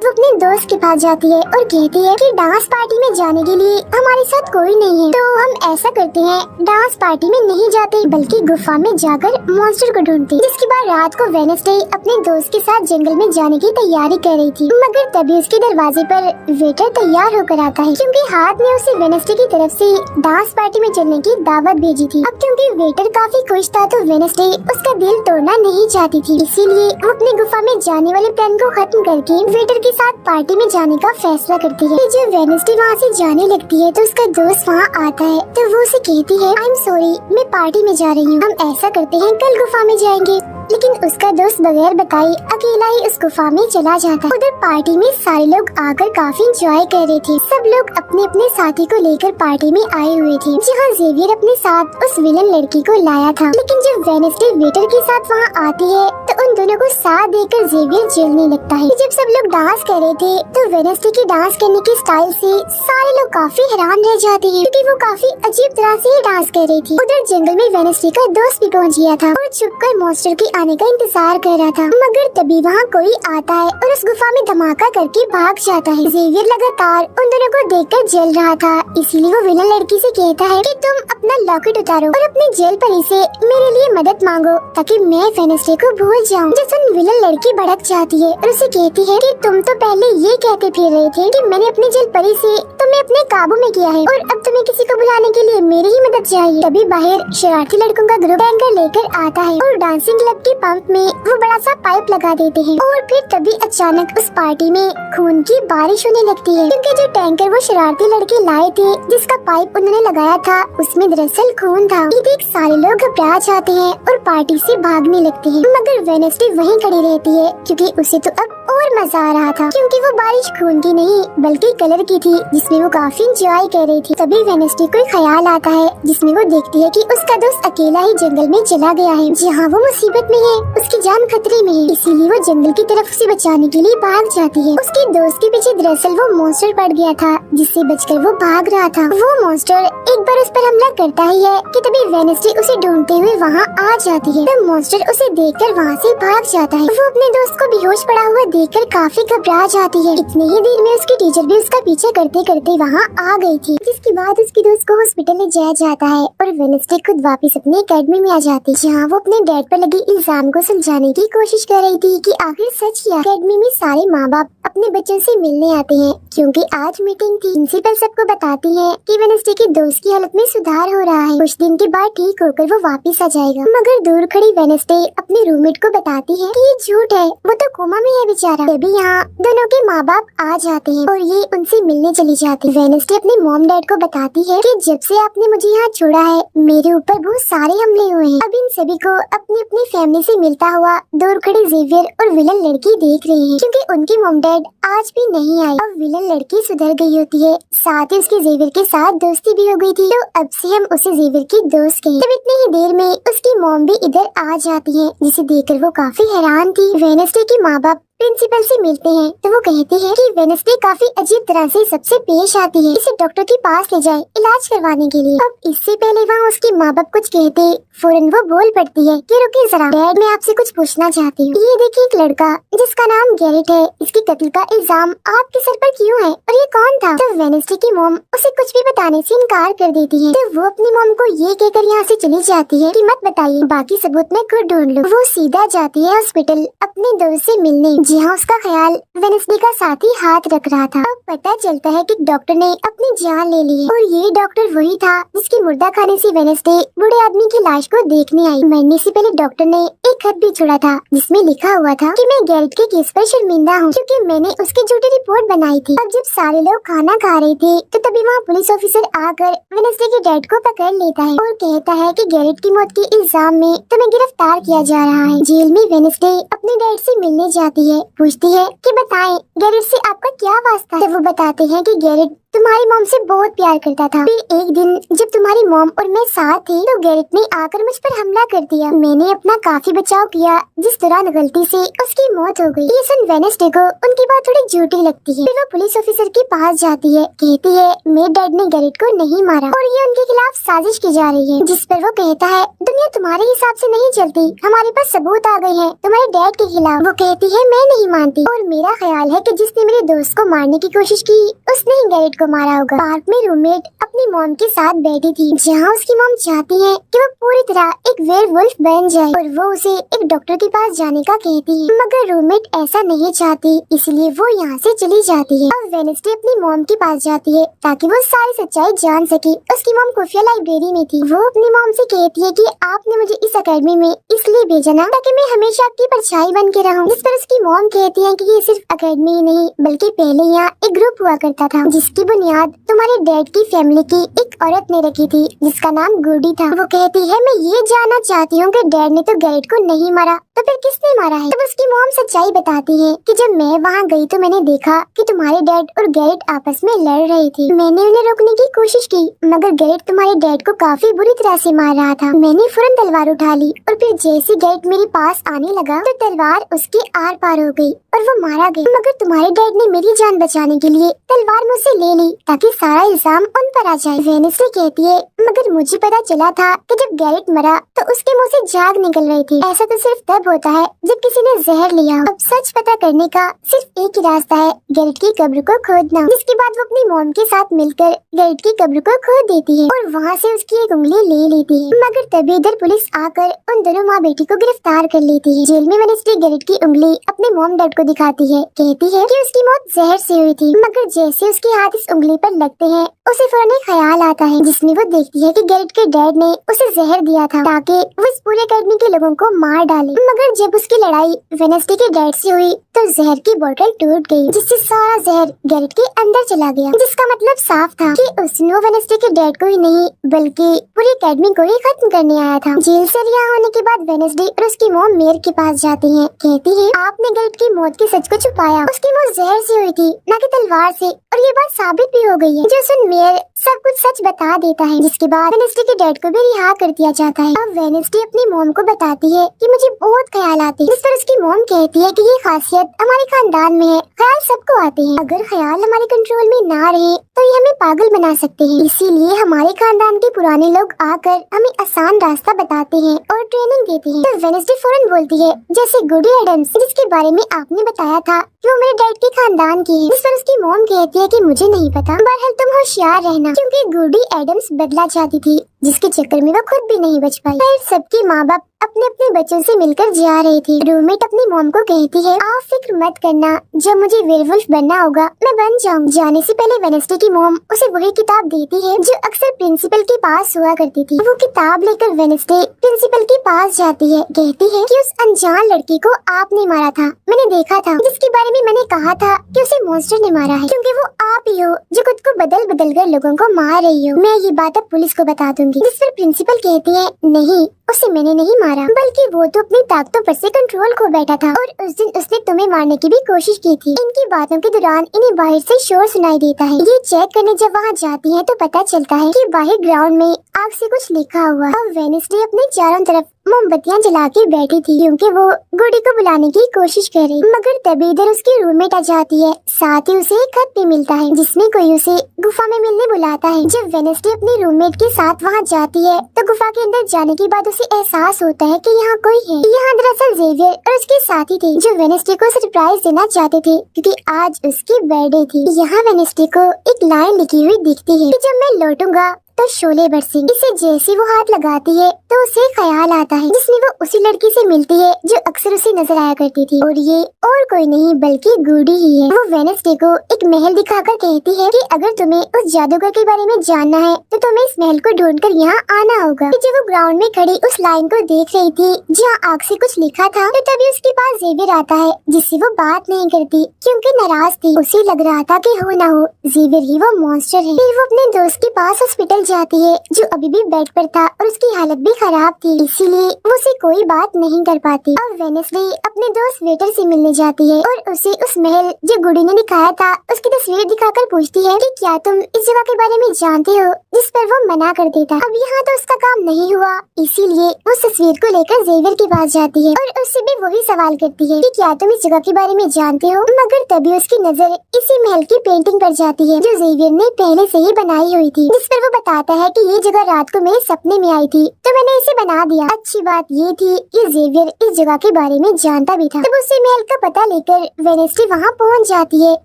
वो अपने दोस्त के पास जाती है और कहती है कि डांस पार्टी में जाने के लिए हमारे साथ कोई नहीं है, तो हम ऐसा करते हैं डांस पार्टी में नहीं जाते बल्कि गुफा में जाकर मॉन्स्टर को ढूंढते। जिसके बाद रात को वेडनेसडे अपने दोस्त के साथ जंगल में जाने की तैयारी कर रही थी, मगर तभी उसके दरवाजे पर वेटर तैयार होकर आता है क्योंकि हाथ में उसे वेडनेसडे की तरफ से डांस पार्टी में चलने की दावत भेजी थी। अब क्योंकि वेटर काफी खुश था तो वेडनेसडे उसका दिल तोड़ना नहीं चाहती थी, इसीलिए वो अपनी गुफा में जाने वाले प्लान को खत्म करके वेटर के साथ पार्टी में जाने का फैसला करती है। जब वेडनेसडे वहाँ से जाने लगती है तो उसका दोस्त वहाँ आता है तो वो उसे कहती है आई एम सॉरी मैं पार्टी में जा रही हूँ, हम ऐसा करते हैं कल गुफा में जाएंगे। लेकिन उसका दोस्त बगैर बताए अकेला ही उस गुफा में चला जाता है। उधर पार्टी में सारे लोग आकर काफी एंजॉय कर रहे थे, सब लोग अपने अपने साथी को लेकर पार्टी में आए हुए थे, जहाँ जेवियर अपने साथ उस विलन लड़की को लाया था। लेकिन जब वेडनेसडे वेटर के साथ वहाँ आती है तो उन दोनों को साथ देकर जेवियर जलने लगता है। जब सब लोग डांस कर रहे थे तो वेडनेसडे की डांस करने के स्टाइल से सारे लोग काफी हैरान रह जाते हैं क्योंकि वो काफी अजीब तरह से डांस कर रही थी। उधर जंगल में वेडनेसडे का दोस्त भी पहुँच गया था और छुपकर मॉन्स्टर की आने का इंतजार कर रहा था, मगर तभी वहाँ कोई आता है और उस गुफा में धमाका करके भाग जाता है। जेवियर लगातार उन दोनों को देखकर जल रहा था, इसीलिए वो विलन लड़की से कहता है कि तुम अपना लॉकेट उतारो और अपने जेल परी से मेरे लिए मदद मांगो ताकि मैं वेडनेसडे को भूल जाऊँ। जिस सुन विलन लड़की भड़क जाती है और उसे कहती है कि तुम तो पहले ये कहते फिर रहे थे कि मैंने अपनी जेल परी से तुम्हें अपने काबू में किया है और अब तुम्हें किसी को बुलाने के लिए मेरी ही मदद चाहिए। तभी बाहर शरारती लड़कों का ग्रुप टैंकर लेकर आता है और डांसिंग क्लब के पंप में वो बड़ा सा पाइप लगा देते हैं और फिर तभी अचानक उस पार्टी में खून की बारिश होने लगती है क्योंकि जो टैंकर वो शरारती लड़के लाए थे जिसका पाइप उन्होंने लगाया था उसमें दरअसल खून था। ये देख सारे लोग घबरा जाते हैं और पार्टी से भागने लगते हैं, मगर वेडनेसडे वहीं खड़ी रहती है क्योंकि उसे तो अब और मजा आ रहा था क्योंकि वो बारिश खून की नहीं बल्कि कलर की थी जिसमें वो काफी एंजॉय कर रही थी। तभी वेडनेसडे को ख्याल आता है जिसमें वो देखती है कि उसका दोस्त अकेला ही जंगल में चला गया है जहाँ वो मुसीबत में है, उसकी जान खतरे में है, इसीलिए वो जंगल की तरफ उसे बचाने के लिए भाग जाती है। उसके दोस्त के पीछे दरअसल वो मॉन्स्टर पड़ गया था जिससे बचकर वो भाग रहा था। वो मॉन्स्टर एक बार उस पर हमला करता ही है कि तभी वेडनेसडे उसे ढूंढते हुए वहाँ आ जाती है। तब मॉन्स्टर उसे देखकर वहाँ से भाग जाता है। वो अपने दोस्त को बेहोश पड़ा हुआ देखकर काफी घबरा जाती है। इतनी ही देर में उसकी टीचर भी उसका पीछे करते करते वहाँ आ गई थी, जिसके बाद उसके दोस्त को हॉस्पिटल ले जाया जाता है और वेडनेसडे खुद वापस अपने एकेडमी में आ जाती है जहाँ वो अपने डैड पर लगे इल्जाम को सुलझाने की कोशिश कर रही थी कि आखिर सच क्या। एकेडमी में सारे माँ बाप अपने बच्चों से मिलने आते हैं क्योंकि आज मीटिंग थी। प्रिंसिपल सबको बताती है कि वेडनेसडे के दोस्त की हालत में सुधार हो रहा है, कुछ दिन के बाद ठीक होकर वो वापस आ जाएगा। मगर दूर खड़ी वेडनेसडे अपने रूममेट को बता बताती है कि ये झूठ है, वो तो कोमा में है बेचारा। तभी यहाँ दोनों के माँ बाप आ जाते हैं और ये उनसे मिलने चली जाती है। वेडनेसडे अपने मॉम डैड को बताती है कि जब से आपने मुझे यहाँ छोड़ा है मेरे ऊपर बहुत सारे हमले हुए हैं। अब इन सभी को अपनी अपनी फैमिली से मिलता हुआ दूर खड़ी जेवियर और विलन लड़की देख रहे हैं, क्योंकि उनके मॉम डैड आज भी नहीं आए। अब विलन लड़की सुधर गई होती है, साथ ही उसकी जेवियर के साथ दोस्ती भी हो गई थी, तो अब से हम उसे जेवियर की दोस्त कहें। तब इतनी ही देर में उसकी मॉम भी इधर आ जाती है, जिसे देखकर वो काफी हैरान थी। वेडनेसडे के माँ बाप प्रिंसिपल से मिलते हैं तो वो कहते हैं कि वेडनेसडे काफी अजीब तरह से सबसे पेश आती है, इसे डॉक्टर के पास ले जाए इलाज करवाने के लिए। अब इससे पहले वहाँ उसके माँ बाप कुछ कहते, फौरन वो बोल पड़ती है कि रुकिए जरा डैड, मैं आपसे कुछ पूछना चाहती हूँ। ये देखिए एक लड़का जिसका नाम गैरेट है, इसके कत्ल का इल्जाम आपके सर पर क्यों है और ये कौन था? तो वेडनेसडे की मॉम उसे कुछ भी बताने से इनकार कर देती है, तो वो अपनी मॉम को ये कहकर यहाँ से चली जाती है कि मत बताइए, बाकी सबूत मैं खुद ढूंढ लूँ। वो सीधा जाती है हॉस्पिटल अपने दोस्त से मिलने, जी हाँ उसका ख्याल वेडनेसडे का साथी हाथ रख रहा था। अब पता चलता है कि डॉक्टर ने अपनी जान ले ली है और ये डॉक्टर वही था जिसकी मुर्दा खाने से वेडनेसडे बूढ़े आदमी की लाश को देखने आई। मरने से पहले डॉक्टर ने एक खत भी छोड़ा था जिसमें लिखा हुआ था कि मैं गैरेट के केस पर शर्मिंदा हूँ, क्योंकि मैंने उसकी झूठी रिपोर्ट बनाई थी। अब जब सारे लोग खाना खा रहे थे तो तभी वहाँ पुलिस ऑफिसर आकर वेडनेसडे के डैड को पकड़ लेता है और कहता है कि गैरेट की मौत के इल्जाम में तुम्हें गिरफ्तार किया जा रहा है। जेल में वेडनेसडे अपने डैड से मिलने जाती है, पूछती है कि बताएं गैरेट से आपका क्या वास्ता है? तो वो बताते हैं कि गैरेट तुम्हारी मॉम से बहुत प्यार करता था। फिर एक दिन जब तुम्हारी मॉम और मैं साथ थे तो गैरेट ने आकर मुझ पर हमला कर दिया। मैंने अपना काफी बचाव किया, जिस दौरान गलती से उसकी मौत हो गई। ये सुन वेडनेसडे को उनकी बात थोड़ी झूठी लगती है। फिर वो पुलिस ऑफिसर के पास जाती है, कहती है मेरे डैड ने गैरेट को नहीं मारा और ये उनके खिलाफ साजिश की जा रही है। जिस पर वो कहता है दुनिया तुम्हारे हिसाब से नहीं चलती, हमारे पास सबूत आ गए हैं तुम्हारे डैड के खिलाफ। वो कहती है मैं नहीं मानती और मेरा ख्याल है कि जिसने मेरे दोस्त को मारने की कोशिश की उसने ही गैरेट को मारा होगा। पार्क में रूममेट अपनी मॉम के साथ बैठी थी, जहाँ उसकी मॉम चाहती है कि वो पूरी तरह एक वेयरवुल्फ बन जाए और वो उसे एक डॉक्टर के पास जाने का कहती है, मगर रूममेट ऐसा नहीं चाहती, इसलिए वो यहाँ से चली जाती है। अब वेडनेसडे अपनी मॉम के पास जाती है ताकि वो सारी सच्चाई जान सके। उसकी मॉम खुफिया लाइब्रेरी में थी। वो अपनी मॉम से कहती है कि आपने मुझे इस अकेडमी में इसलिए भेजा ना ताकि मैं हमेशा आपकी परछाई बन के रहूं। जिस पर उसकी मॉम कहती है कि ये सिर्फ अकेडमी ही नहीं बल्कि पहले यहाँ एक ग्रुप हुआ करता था जिसकी बुनियाद तुम्हारे डैड की फैमिली की एक औरत ने रखी थी जिसका नाम गुडी था। वो कहती है मैं ये जानना चाहती हूँ कि डैड ने तो गैरेट को नहीं मारा तो फिर किसने मारा है? तब उसकी मॉम सच्चाई बताती है कि जब मैं वहाँ गई तो मैंने देखा कि तुम्हारे डैड और गैरेट आपस में लड़ रहे थे। मैंने उन्हें रोकने की कोशिश की मगर गैरेट तुम्हारे डैड को काफी बुरी तरह से मार रहा था। मैंने फौरन तलवार उठा ली और फिर जैसे गैरेट मेरे पास आने लगा तो तलवार उसके आर पार हो गई और वो मारा गया। मगर तुम्हारे डैड ने मेरी जान बचाने के लिए तलवार मुझसे ले ली ताकि सारा इल्जाम उन पर आ जाए। वेडनेसडे कहती है मगर मुझे पता चला था कि जब गैरेट मरा तो उसके मुंह से झाग निकल रहे थे। ऐसा तो सिर्फ तब होता है जब किसी ने जहर लिया। अब सच पता करने का सिर्फ एक ही रास्ता है, गैरेट की कब्र को खोदना। जिसके बाद वो अपनी मॉम के साथ मिलकर गैरेट की कब्र को खोद देती है और वहाँ से उसकी एक उंगली ले लेती है। मगर तभी इधर पुलिस आकर उन दोनों माँ बेटी को गिरफ्तार कर लेती है। जेल में वेडनेसडे गैरेट की उंगली अपने मॉम डैड को दिखाती है, कहती है कि उसकी मौत जहर से हुई थी। मगर जैसे उसके हाथ इस उंगली पर लगते हैं उसे फौरन एक ख्याल आता है जिसमें वो देखती है कि गैरेट के डैड ने उसे जहर दिया था ताकि वो इस पूरे अकेडमी के लोगों को मार डाले। मगर जब उसकी लड़ाई वेडनेसडे के डैड से हुई तो जहर की बोतल टूट गई जिससे सारा जहर गैरेट के अंदर चला गया, जिसका मतलब साफ था कि उसने वेडनेसडे के डैड को ही नहीं बल्कि पूरी अकेडमी को ही खत्म करने आया था। जेल से रिहा होने के बाद वेडनेसडे और उसकी मॉम मेयर के पास जाती है, कहती है आपने गैरेट की मौत के सच को छुपाया, उसकी मौत जहर से हुई थी न कि तलवार से और ये बात साबित भी हो गई है। जो सुन मेयर सब कुछ सच बता देता है, जिसके बाद वेडनेसडे के डैड को भी रिहा कर दिया जाता है। अब वेडनेसडे अपनी मॉम को बताती है कि मुझे बहुत ख्याल आते हैं, जिस पर उसकी मॉम कहती है कि ये खासियत हमारे खानदान में है, ख्याल सबको आते हैं, अगर ख्याल हमारे कंट्रोल में ना रहे तो ये हमें पागल बना सकते हैं, इसीलिए हमारे खानदान के पुराने लोग आकर हमें आसान रास्ता बताते हैं और ट्रेनिंग देते हैं। तो वेडनेसडे फौरन बोलती है जैसे गुडी एडम्स जिसके बारे में आपने बताया था कि वो मेरे डैड के खानदान की है, जिस पर उसकी मॉम कहती है कि मुझे नहीं पता, बहरहाल तुम होशियार रहना, क्योंकि गुडी एडम्स बदला चाहती थी जिसके चक्कर में वो खुद भी नहीं बच पाई। फिर सबके माँ बाप अपने अपने बच्चों से मिलकर जा रहे थे। रूममेट अपनी मॉम को कहती है, आप फिक्र मत करना, जब मुझे वेयरवुल्फ बनना होगा मैं बन जाऊंगी। जाने से पहले वेडनेसडे की मॉम उसे वही किताब देती है जो अक्सर प्रिंसिपल के पास हुआ करती थी। वो किताब लेकर वेडनेसडे प्रिंसिपल के पास जाती है, कहती है कि उस अनजान लड़की को आपने मारा था, मैंने देखा था, जिसके बारे में मैंने कहा था कि उसे मॉन्स्टर ने मारा है, क्योंकि वो आप ही हो जो खुद को बदल बदल कर लोगों को मार रही हो। मैं ये बात अब पुलिस को बता दूंगी। जिस पर प्रिंसिपल कहती है, नहीं, उसे मैंने नहीं मारा, बल्कि वो तो अपनी ताकतों पर से कंट्रोल खो बैठा था और उस दिन उसने तुम्हें मारने की भी कोशिश की थी। इनकी बातों के दौरान इन्हें बाहर से शोर सुनाई देता है। ये चेक करने जब वहाँ जाती है तो पता चलता है कि बाहर ग्राउंड में आग से कुछ लिखा हुआ। अब वेडनेसडे अपने चारों तरफ मोमबत्तियां जला के बैठी थी क्योंकि वो गुडी को बुलाने की कोशिश कर रही, मगर तभी इधर उसकी रूममेट आ जाती है। साथ ही उसे एक खत भी मिलता है जिसमें कोई उसे गुफा में मिलने बुलाता है। जब वेडनेसडे अपनी रूममेट के साथ वहाँ जाती है तो गुफा के अंदर जाने के बाद उसे एहसास होता है कि यहाँ कोई है। यहाँ दरअसल जेवियर और उसके साथी थे जो वेडनेसडे को सरप्राइज देना चाहते थे क्योंकि आज उसकी बर्थडे थी। यहाँ वेडनेसडे को एक लाइन लिखी हुई दिखती है कि जब मैं लौटूंगा तो शोले बरसेंगे। इसे जैसे वो हाथ लगाती है तो उसे ख्याल आता है जिसमें वो उसी लड़की से मिलती है जो अक्सर उसे नजर आया करती थी, और ये और कोई नहीं बल्कि गुडी ही है। वो वेडनेसडे को एक महल दिखाकर कहती है कि अगर तुम्हें उस जादूगर के बारे में जानना है तो तुम्हें इस महल को ढूंढकर यहाँ आना होगा। जब वो ग्राउंड में खड़ी उस लाइन को देख रही थी जहाँ आग से कुछ लिखा था तो तभी उसके पास जेवियर आता है जिससे वो बात नहीं करती क्योंकि नाराज थी। उसे लग रहा था कि हो न हो जेवियर ही वो मॉन्स्टर है। फिर वो अपने दोस्त के पास हॉस्पिटल जाती है जो अभी भी बेड पर था और उसकी हालत भी खराब थी, इसीलिए वो उसे कोई बात नहीं कर पाती। अब वेडनेसडे अपने दोस्त वेटर से मिलने जाती है और उसे उस महल जो गुडी ने दिखाया था उसकी तस्वीर दिखाकर पूछती है कि क्या तुम इस जगह के बारे में जानते हो, जिस पर वो मना कर देता। अब यहाँ तो उसका काम नहीं हुआ, इसीलिए उस तस्वीर को लेकर जेवियर के पास जाती है और उससे भी वही सवाल करती है कि क्या तुम इस जगह के बारे में जानते हो, मगर तभी उसकी नजर इसी महल की पेंटिंग पर जाती है जो जेवियर ने पहले से ही बनाई हुई थी, जिस पर वो बताता है कि ये जगह रात को मेरे सपने में आई थी तो मैंने इसे बना दिया। अच्छी बात ये थी कि जेवियर इस जगह के बारे में जानता भी था। तब उसे महल का पता लेकर वेडनेसडे वहाँ पहुँच जाती है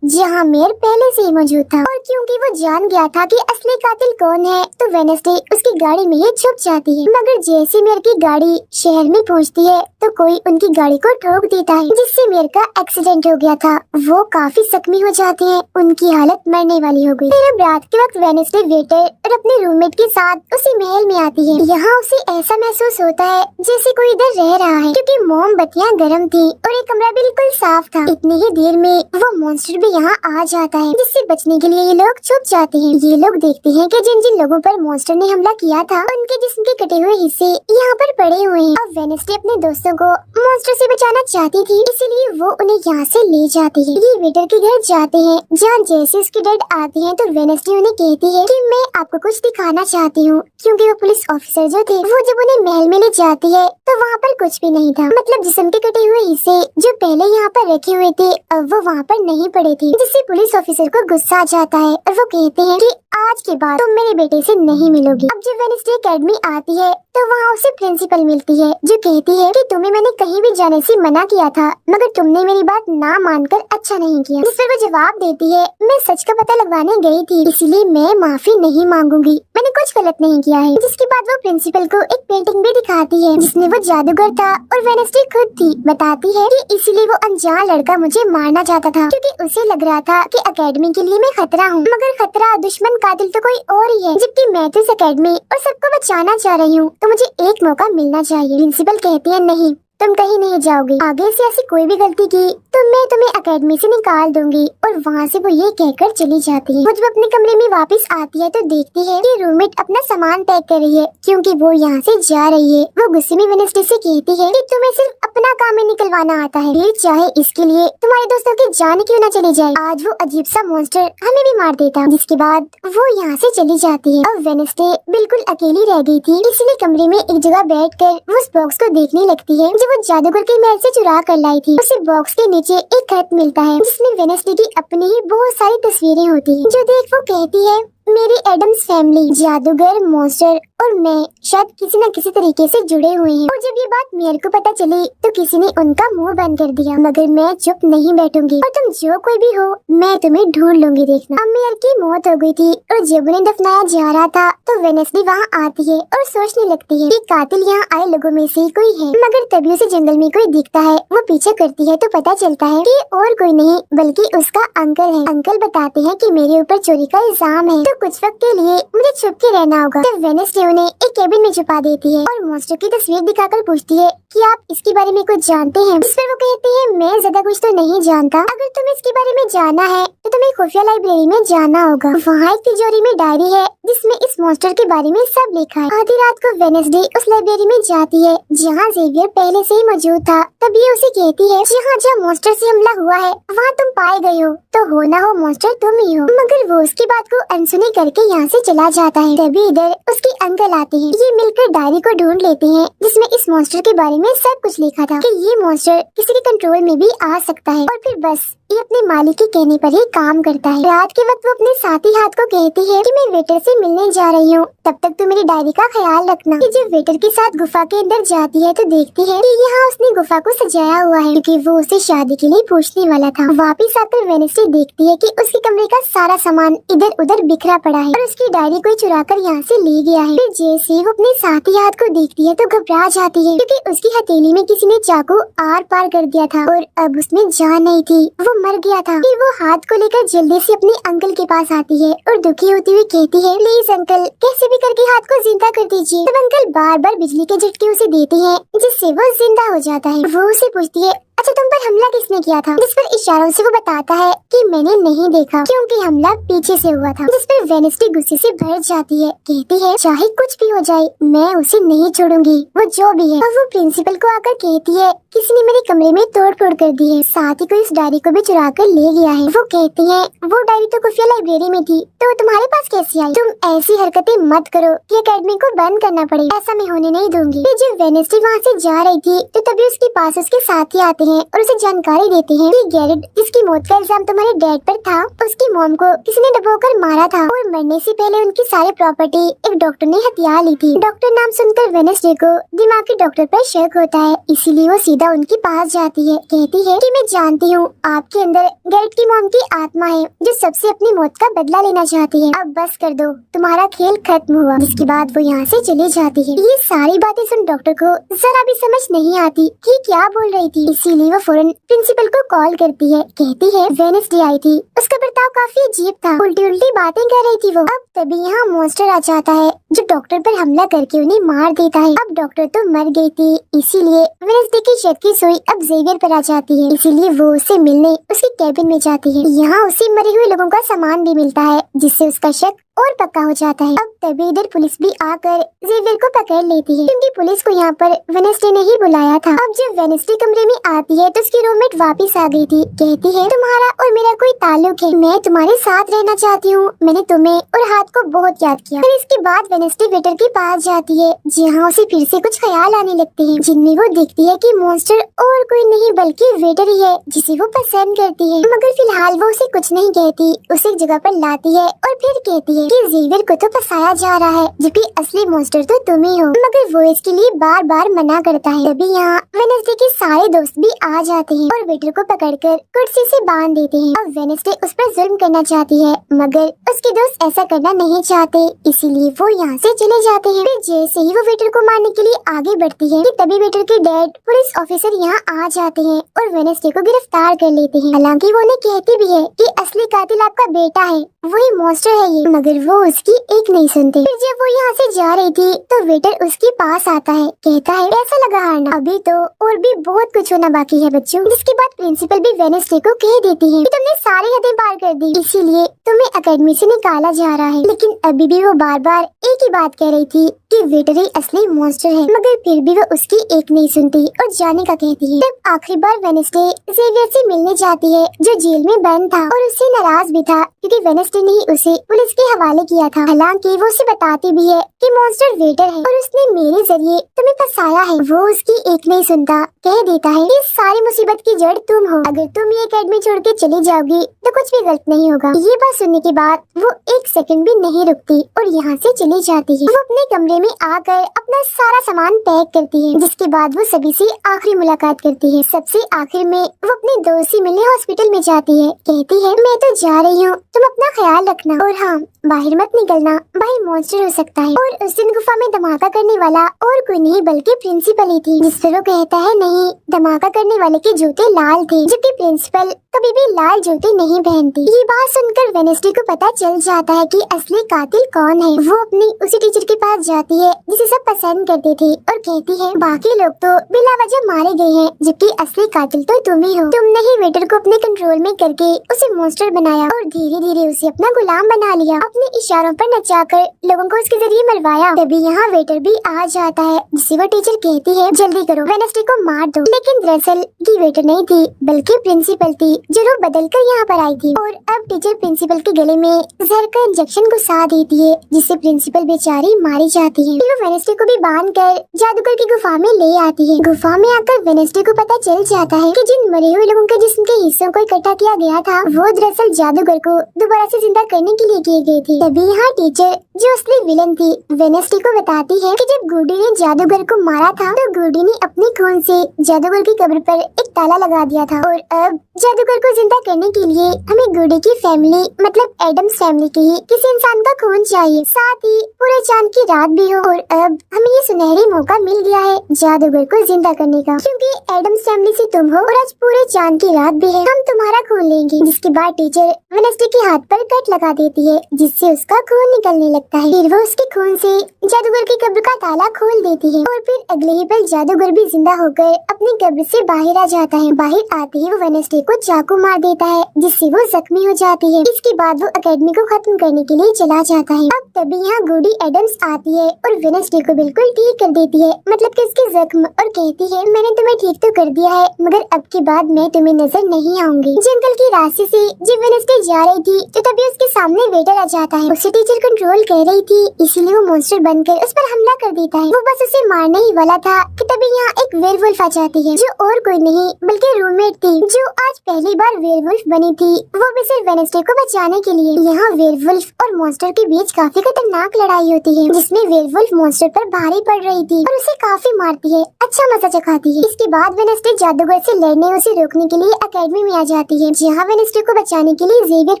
जहाँ मेयर पहले से ही मौजूद था, और क्योंकि वो जान गया था कि असली कातिल कौन है तो वेडनेसडे उसकी गाड़ी में ही छुप जाती है। मगर जैसे मेयर की गाड़ी शहर में पहुँचती है तो कोई उनकी गाड़ी को ठोक देता है जिससे मेयर का एक्सीडेंट हो गया था। वो काफी जख्मी हो जाते हैं, उनकी हालत मरने वाली हो गई। फिर अब रात के वक्त वेडनेसडे वेटर और अपने रूममेट के साथ उसी महल में आती है। यहाँ उसे ऐसा महसूस होता है जैसे कोई इधर रह रहा है क्योंकि मोमबत्तियाँ गर्म थी और ये कमरा बिल्कुल साफ था। इतनी ही देर में वो मॉन्स्टर भी यहाँ आ जाता है जिससे बचने के लिए ये लोग छुप जाते हैं। ये लोग देखते हैं कि जिन जिन लोगों पर मॉन्स्टर ने हमला किया था उनके जिस्म के कटे हुए हिस्से यहाँ पर पड़े हुए हैं। अब वेडनेसडे अपने दोस्तों को मॉन्स्टर से बचाना चाहती थी, इसीलिए वो उन्हें यहाँ से ले जाती है। ये वेटर के घर जाते हैं जहाँ जैसे उसकी डैड आती है तो वेडनेसडे उन्हें कहती है कि मैं आपको कुछ दिखाना चाहती हूँ, क्योंकि वो पुलिस ऑफिसर जो थे वो जब उन्हें महल में ले जाती है तो वहाँ पर कुछ भी नहीं था। मतलब जिस्म के कटे हुए हिस्से जो पहले यहाँ पर रखे हुए थे अब वो वहाँ पर नहीं पड़े थे, जिससे पुलिस ऑफिसर को गुस्सा आ जाता है और वो कहते हैं कि आज के बाद तुम मेरे बेटे से नहीं मिलोगी। अब जब वेडनेसडे एकेडमी आती है तो वहाँ उसे प्रिंसिपल मिलती है जो कहती है कि तुम्हें मैंने कहीं भी जाने से मना किया था मगर तुमने मेरी बात ना मानकर अच्छा नहीं किया। जिस पर वो जवाब देती है, मैं सच का पता लगवाने गई थी इसीलिए मैं माफी नहीं मांगूंगी, मैंने कुछ गलत नहीं किया है। जिसके बाद वो प्रिंसिपल को एक पेंटिंग भी दिखाती है जिसमें वो जादूगर था और वेडनेसडे खुद थी। बताती है कि इसीलिए वो अनजान लड़का मुझे मारना चाहता था क्योंकि उसे लग रहा था कि एकेडमी के लिए मैं खतरा हूँ, मगर खतरा दुश्मन कातिल तो कोई और ही है, जबकि मैं तो इस एकेडमी और सबको बचाना चाह रही हूँ तो मुझे एक मौका मिलना चाहिए। प्रिंसिपल कहती है नहीं, तुम कहीं नहीं जाओगे, आगे से ऐसी कोई भी गलती की तो मैं तुम्हें एकेडमी से निकाल दूंगी। और वहाँ से वो ये कहकर चली जाती है। वो जब अपने कमरे में वापस आती है तो देखती है कि रूममेट अपना सामान पैक कर रही है क्योंकि वो यहाँ से जा रही है। वो गुस्से में वेडनेसडे से कहती है कि तुम्हें सिर्फ अपना काम ही निकलवाना आता है, फिर चाहे इसके लिए तुम्हारे दोस्तों की जान क्यों न चली जाए। आज वो अजीब सा मॉन्स्टर हमें भी मार देता। जिसके बाद वो यहाँ से चली जाती है। अब वेडनेसडे बिल्कुल अकेली रह गई थी, इसलिए कमरे में एक जगह बैठकर वो उस बॉक्स को देखने लगती है वो जादूगर के महल से चुरा कर लाई थी। उसे बॉक्स के नीचे एक खत मिलता है जिसमें वेडनेसडे की अपनी ही बहुत सारी तस्वीरें होती हैं। जो देख वो कहती है मेरी एडम्स फैमिली, जादूगर, मॉन्स्टर और मैं शायद किसी न किसी तरीके से जुड़े हुए हैं। और जब ये बात मेरे को पता चली तो किसी ने उनका मुंह बंद कर दिया, मगर मैं चुप नहीं बैठूंगी और तुम जो कोई भी हो मैं तुम्हें ढूंढ लूंगी। देखना, अब मेयर की मौत हो गई थी और जब उन्हें दफनाया जा रहा था तो वेनेसडे वहाँ आती है और सोचने लगती है कि कातिल यहाँ आए लोगों में से कोई है, मगर तभी उसे जंगल में कोई दिखता है। वो पीछे करती है तो पता चलता है कि और कोई नहीं बल्कि उसका अंकल है। अंकल बताते हैं कि मेरे ऊपर चोरी का इल्जाम है तो कुछ वक्त के लिए मुझे छुप के रहना होगा। तो वेनेसडे उन्हें एक केबिन में छुपा देती है और मॉन्स्टर की तस्वीर दिखाकर पूछती है कि आप इसके बारे में कुछ जानते हैं। इस पर वो कहते हैं मैं ज्यादा कुछ तो नहीं जानता, अगर तुम्हें इसके बारे में जानना है तो तुम्हें खुफिया लाइब्रेरी में जाना होगा। वहाँ एक तिजोरी में डायरी है जिसमें इस मॉन्स्टर के बारे में सब लिखा है। आधी रात को वेनेसडे उस लाइब्रेरी में जाती है जहाँ जेवियर पहले से ही मौजूद था। तब ये उसे कहती है जहाँ जहाँ मॉन्स्टर से हमला हुआ है वहाँ तुम पाए गए हो, तो हो ना हो मॉन्स्टर तुम ही हो। मगर वो उसकी बात को अनसुनी करके यहाँ से चला जाता है। तभी इधर उसके अंकल आते हैं। ये मिलकर डायरी को ढूंढ लेते हैं जिसमें इस मॉन्स्टर के बारे में सब कुछ लिखा था कि ये मॉन्स्टर किसी के कंट्रोल में भी आ सकता है और फिर बस ये अपने मालिक के कहने पर ही काम करता है। रात के वक्त वो अपने साथी हाथ को कहती है कि मैं वेटर से मिलने जा रही हूँ, तब तक तू मेरी डायरी का ख्याल रखना। कि जब वेटर के साथ गुफा के अंदर जाती है तो देखती है कि यहाँ उसने गुफा को सजाया हुआ है क्योंकि वो उसे शादी के लिए पूछने वाला था। वापिस आकर वेनेसडे देखती है कि उसके कमरे का सारा सामान इधर उधर बिखरा पड़ा है और उसकी डायरी कोई चुरा कर यहाँ से ले गया है। फिर जैसे वो अपने साथी हाथ को देखती है तो घबरा जाती है क्योंकि उसकी हथेली में किसी ने चाकू आर पार कर दिया था और अब उसमें जान नहीं थी, वो मर गया था। फिर वो हाथ को लेकर जल्दी से अपने अंकल के पास आती है और दुखी होती हुई कहती है प्लीज अंकल कैसे भी करके हाथ को जिंदा कर दीजिए। तब अंकल बार बार बिजली के झटके उसे देते हैं जिससे वो जिंदा हो जाता है। वो उसे पूछती है अच्छा तुम पर हमला किसने किया था, जिस पर इशारों से वो बताता है कि मैंने नहीं देखा क्योंकि हमला पीछे से हुआ था। जिस पर वेनेसडे गुस्से से भर जाती है, कहती है चाहे कुछ भी हो जाए मैं उसे नहीं छोड़ूंगी, वो जो भी है। और वो प्रिंसिपल को आकर कहती है किसी ने मेरे कमरे में तोड़ फोड़ कर दी है, साथ ही कोई इस डायरी को भी चुरा कर ले गया है। वो कहती है वो डायरी तो खुफिया लाइब्रेरी में थी तो तुम्हारे पास कैसे आई, तुम ऐसी हरकतें मत करो कि अकेडमी को बंद करना पड़े, ऐसा मैं होने नहीं दूंगी। फिर जब वेनेसडे वहाँ से जा रही थी तो तभी उसके पास उसके साथी आते हैं और उसे जानकारी देते हैं कि गैरेट जिसकी मौत का इल्जाम तुम्हारे डैड पर था उसकी मॉम को किसी ने डबोकर मारा था और मरने से पहले उनकी सारी प्रॉपर्टी एक डॉक्टर ने हथिया ली थी। डॉक्टर नाम सुनकर वेनेसडे को दिमागी डॉक्टर पर शक होता है, इसीलिए वो सीधा उनके पास जाती है। कहती है कि मैं जानती हूँ आपके अंदर गैरेट की मॉम की आत्मा है जो सबसे अपनी मौत का बदला लेना चाहती है, अब बस कर दो तुम्हारा खेल खत्म हुआ। जिसके बाद वो यहाँ से चली जाती है। ये सारी बातें सुन डॉक्टर को जरा भी समझ नहीं आती कि क्या बोल रही थी, इसीलिए वो फौरन प्रिंसिपल को कॉल करती है। कहती है वेनेसडे आई थी, उसका बर्ताव काफी अजीब था, उल्टी उल्टी बातें कर रही थी वो। अब तभी यहाँ मॉन्स्टर आ जाता है जो डॉक्टर पर हमला करके उन्हें मार देता है। अब डॉक्टर तो मर गई थी, इसीलिए वेनेसडे की शक की सुई अब जेवियर पर आ जाती है, इसीलिए वो उससे मिलने उसके कैबिन में जाती है। यहाँ उसे मरे हुए लोगों का सामान भी मिलता है जिससे उसका शक और पक्का हो जाता है। अब तभी इधर पुलिस भी आकर जेवियर को पकड़ लेती है क्योंकि पुलिस को यहाँ पर वेनेसडे ने ही बुलाया था। अब जब वेनेसडे कमरे में आती है तो उसकी रूममेट वापस आ गई थी। कहती है तुम्हारा और मेरा कोई ताल्लुक है, मैं तुम्हारे साथ रहना चाहती हूँ, मैंने तुम्हें और हाथ को बहुत याद किया। फिर इसके बाद वेनेसडे वेटर के पास जाती है जहाँ उसे फिर से कुछ ख्याल आने लगते हैं जिनमें वो देखती है कि मॉन्स्टर और कोई नहीं बल्कि वेटर ही है जिसे वो पसंद करती है। मगर फिलहाल वो उसे कुछ नहीं कहती, उसे एक जगह पर लाती है और फिर कहती है कि जेवियर को तो फंसाया जा रहा है जबकि असली मॉन्स्टर तो तुम ही हो, मगर वो इसके लिए बार बार मना करता है। तभी यहाँ वेनेसडे के सारे दोस्त भी आ जाते हैं और वेटर को पकड़कर कुर्सी से बांध देते हैं। अब वेनेसडे उस पर जुल्म करना चाहती है मगर उसके दोस्त ऐसा करना नहीं चाहते, इसीलिए वो यहाँ से चले जाते हैं। फिर जैसे ही वो वेटर को मारने के लिए आगे बढ़ती है कि तभी वेटर के डैड पुलिस ऑफिसर यहाँ आ जाते हैं और वेनेसडे को गिरफ्तार कर लेते हैं। हालांकि वो उन्हें कहती भी है कि असली कातिल आपका बेटा है, वही मॉन्स्टर है ये, मगर वो उसकी एक नहीं सुनते। फिर जब वो यहाँ से जा रही थी तो वेटर उसके पास आता है, कहता है कैसा लगा हारना, अभी तो और भी बहुत कुछ होना बाकी है बच्चों। जिसके बाद प्रिंसिपल भी वेनेसडे को कह देती है कि तुमने सारी हदें पार कर दी, इसीलिए तुम्हें अकेडमी से निकाला जा रहा है। लेकिन अभी भी वो बार बार एक ही बात कह रही थी कि वेटर ही असली मॉन्स्टर है, मगर फिर भी वो उसकी एक नहीं सुनती और जाने का कहती है। तब आखिरी बार वेनेसडे जेवियर से मिलने जाती है जो जेल में बंद था और उससे नाराज भी था क्योंकि वेनेसडे ने ही उसे पुलिस के हवाले हवाले किया था। हालांकि वो उसे बताती भी है कि मॉन्स्टर वेटर है और उसने मेरे जरिए तुम्हें फंसाया है। वो उसकी एक नहीं सुनता, कह देता है इस सारी मुसीबत की जड़ तुम हो। अगर तुम ये एकेडमी छोड़ के चली जाओगी तो कुछ भी गलत नहीं होगा। ये बात सुनने के बाद वो एक सेकंड भी नहीं रुकती और यहाँ से चली जाती है। वो अपने कमरे में आकर अपना सारा सामान पैक करती है, जिसके बाद वो सभी से आखिरी मुलाकात करती है। सबसे आखिर में वो अपने दोस्त से मिलने हॉस्पिटल में जाती है। कहती है मैं तो जा रही हूँ, तुम अपना ख्याल रखना और हाँ बाहर मत निकलना, बाहर मॉन्स्टर हो सकता है। और उस दिन गुफा में धमाका करने वाला और कोई नहीं बल्कि प्रिंसिपल ही थी। जिस पर वो कहता है नहीं, धमाका करने वाले के जूते लाल थे, जबकि प्रिंसिपल कभी भी लाल जूते नहीं पहनती। ये बात सुनकर वेडनेसडे को पता चल जाता है कि असली कातिल कौन है। वो अपनी उसी टीचर के पास जाती है जिसे सब पसंद करते थे और कहती है बाकी लोग तो बिला वजह मारे गए हैं, जबकि असली कातिल तो तुम ही हो। तुमने ही वेटर को अपने कंट्रोल में करके उसे मॉन्स्टर बनाया और धीरे धीरे उसे अपना गुलाम बना लिया। अपने इशारों पर नचाकर लोगों को उसके जरिए मरवाया। तभी यहाँ वेटर भी आ जाता है, जिसे वो टीचर कहती है जल्दी करो, वेडनेसडे को मार दो। लेकिन दरअसल ये वेटर नहीं थी बल्कि प्रिंसिपल थी, जो रूप बदल कर यहाँ पर आई थी। और अब टीचर प्रिंसिपल के गले में जहर का इंजेक्शन घुसा देती है, जिससे प्रिंसिपल बेचारी मारी जाती है। फिर वो वेडनेसडे को भी बांध कर जादूगर की गुफा में ले आती है। गुफा में आकर वेडनेसडे को पता चल जाता है कि जिन मरे हुए लोगों के जिस्म के हिस्सों को इकट्ठा किया गया था वो दरअसल जादूगर को दोबारा से जिंदा करने के लिए किए गए थे। तभी यहाँ टीचर जो असली विलन थी वेडनेसडे को बताती है कि जब गुडी ने जादूगर को मारा था तो गुडी ने अपने खून से जादूगर की कब्र पर एक ताला लगा दिया था। और अब जादूगर को जिंदा करने के लिए हमें गुडी की फैमिली मतलब एडम्स फैमिली के ही किसी इंसान का खून चाहिए, साथ ही पूरे चांद की रात भी हो। और अब हमें ये सुनहरी मौका मिल गया है जादूगर को जिंदा करने का, क्योंकि एडम्स फैमिली से तुम हो और आज पूरे चांद की रात भी है, हम तुम्हारा खून लेंगे। जिसके बाद टीचर वेडनेसडे के हाथ पर कट लगा देती है, जिससे उसका खून निकलने लगता है। फिर वो उसके खून से जादूगर की कब्र का ताला खोल देती है और फिर अगले ही पल जादूगर भी जिंदा होकर अपनी कब्र से बाहर आ जाता है। बाहर आते ही वो वेडनेसडे को चाकू मार देता है, जिससे वो जख्मी हो जाती है। इसके बाद वो एकेडमी को खत्म करने के लिए चला जाता है। अब तभी यहाँ गुडी एडम्स आती है और वेडनेसडे को बिल्कुल ठीक कर देती है, मतलब कि उसके जख्म, और कहती है मैंने तुम्हें ठीक तो कर दिया है मगर अब की बाद मैं तुम्हें नजर नहीं आऊंगी। जंगल के रास्ते से जब वेडनेसडे जा रही थी तो तभी उसके सामने वेटर आ जाता है। उसे टीचर कंट्रोल कर रही थी, इसीलिए वो मॉन्स्टर बनकर उस पर हमला कर देता है। वो बस उसे मारने ही वाला था कि तभी यहाँ एक वेयरवुल्फ आ जाती है, जो और कोई नहीं बल्कि रूममेट थी, जो आज पहली बार वेयरवुल्फ बनी थी, वो भी सिर्फ वेडनेसडे को बचाने के लिए। यहाँ वेयरवुल्फ और मॉन्स्टर के बीच काफी खतरनाक लड़ाई होती है, जिसमें वेयरवुल्फ मॉन्स्टर पर भारी पड़ रही थी और उसे काफी मारती है, अच्छा मजा चखाती है। इसके बाद वेडनेसडे जादूगर से लड़ने उसे रोकने के लिए एकेडमी में आ जाती है, जहाँ वेडनेसडे को बचाने के लिए जेवियर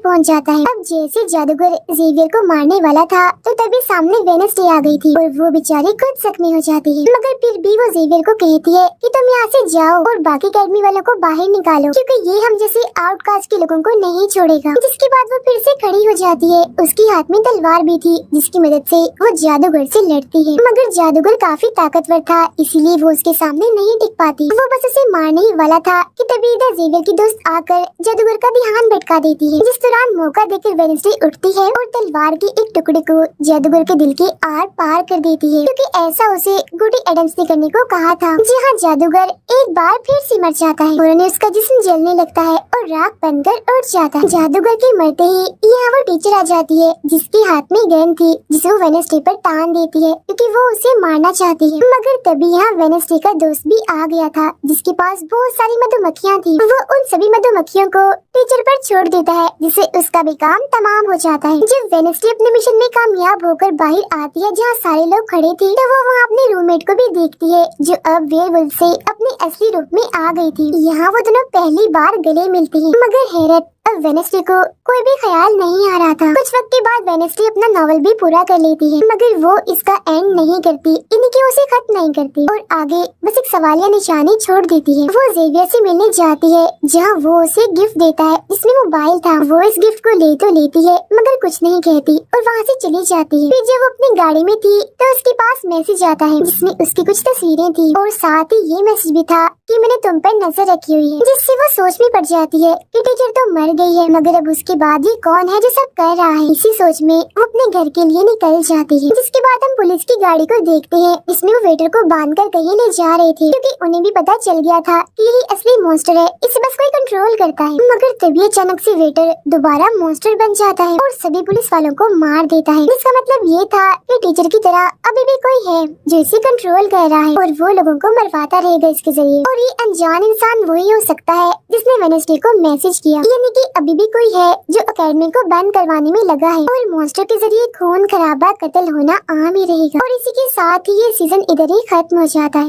पहुँच जाता है। अब जैसे जादूगर जेवियर को मारने वाला था तो तभी सामने वेडनेसडे आ गई थी और वो बेचारी खुद जख्मी हो जाती है, मगर फिर भी वो जेवियर को कहती है कि तुम यहाँ से जाओ और बाकी एकेडमी वालों को बाहर निकालो, क्योंकि ये हम जैसे आउटकास्ट के लोगों को नहीं छोड़ेगा। जिसके बाद वो फिर से खड़ी हो जाती है, उसके हाथ में तलवार भी थी, जिसकी मदद से वो जादूगर से लड़ती है, मगर जादूगर काफी ताकतवर था, इसीलिए वो उसके सामने नहीं टिक पाती। वो बस उसे मारने ही वाला था कि तभी इधर जेवियर की दोस्त आकर जादूगर का ध्यान भटका देती है, जिस दौरान मौका देकर वेडनेसडे उठती है और तलवार के एक टुकड़े को जादूगर के दिल के आर पार कर देती है, क्योंकि ऐसा उसे गुडी एडम्स ने करने को कहा था। जी हाँ, जादूगर एक बार फिर से मर जाता है और उसका जिस्म जलने लगता है और राख बनकर उड़ जाता है। जादूगर के मरते ही यहाँ वो टीचर आ जाती है, जिसके हाथ में गन थी, जिसे वो वेडनेसडे पर तान देती है, क्योंकि वो उसे मारना चाहती है। मगर तभी यहाँ वेडनेसडे का दोस्त भी आ गया था, जिसके पास बहुत सारी मधुमक्खियाँ थी। वो उन सभी मधुमक्खियों को टीचर पर छोड़ देता है, जिससे उसका भी काम तमाम हो जाता है। जब वेडनेसडे अपने मिशन में कामयाब होकर बाहर आती है, जहाँ सारे लोग खड़े थे, तो वो वहाँ अपने रूममेट को भी देखती है, जो अब वेयरवुल्फ से अपने असली रूप में आ गई थी। यहाँ वो दोनों पहली बार गले मिलते हैं, मगर हैरत अब वेडनेसडे को कोई भी ख्याल नहीं आ रहा था। कुछ वक्त के बाद वेडनेसडे अपना नॉवल भी पूरा कर लेती है, मगर वो इसका एंड नहीं करती, यानी कि उसे खत्म नहीं करती और आगे बस एक सवालिया निशानी छोड़ देती है। वो जेवियर से मिलने जाती है, जहाँ वो उसे गिफ्ट देता है, जिसमें मोबाइल था। वो इस गिफ्ट को ले तो लेती है, मगर कुछ नहीं कहती और वहाँ से चली जाती है। फिर जब वो अपनी गाड़ी में थी तो उसके पास मैसेज आता है, जिसमें उसकी कुछ तस्वीरें थी और साथ ही ये मैसेज भी था कि मैंने तुम पर नजर रखी हुई है, जिससे वो सोच में पड़ जाती है कि टीचर तो मर गई है, मगर अब उसके बाद ये कौन है जो सब कर रहा है। इसी सोच में वो अपने घर के लिए निकल जाती है, जिसके बाद हम पुलिस की गाड़ी को देखते हैं, जिसमें वो वेटर को बांधकर कहीं ले जा रहे थे, क्योंकि उन्हें भी पता चल गया था कि यही असली मॉन्स्टर है, इसे बस कोई कंट्रोल करता है। मगर तभी अचानक से वेटर दोबारा मॉन्स्टर बन जाता है और सभी पुलिस वालों को मार देता है। इसका मतलब ये था कि टीचर की तरह अभी भी कोई है जो इसे कंट्रोल कर रहा है और वो लोगों को मरवाता रहेगा इसके जरिए। और ये अनजान इंसान वही हो सकता है जिसने वेडनेसडे को मैसेज किया, यानी कि अभी भी कोई है जो एकेडमी को बंद करवाने में लगा है और मॉन्स्टर के जरिए खून खराबा कत्ल होना आम ही रहेगा। और इसी के साथ ही ये सीजन इधर ही खत्म हो जाता है।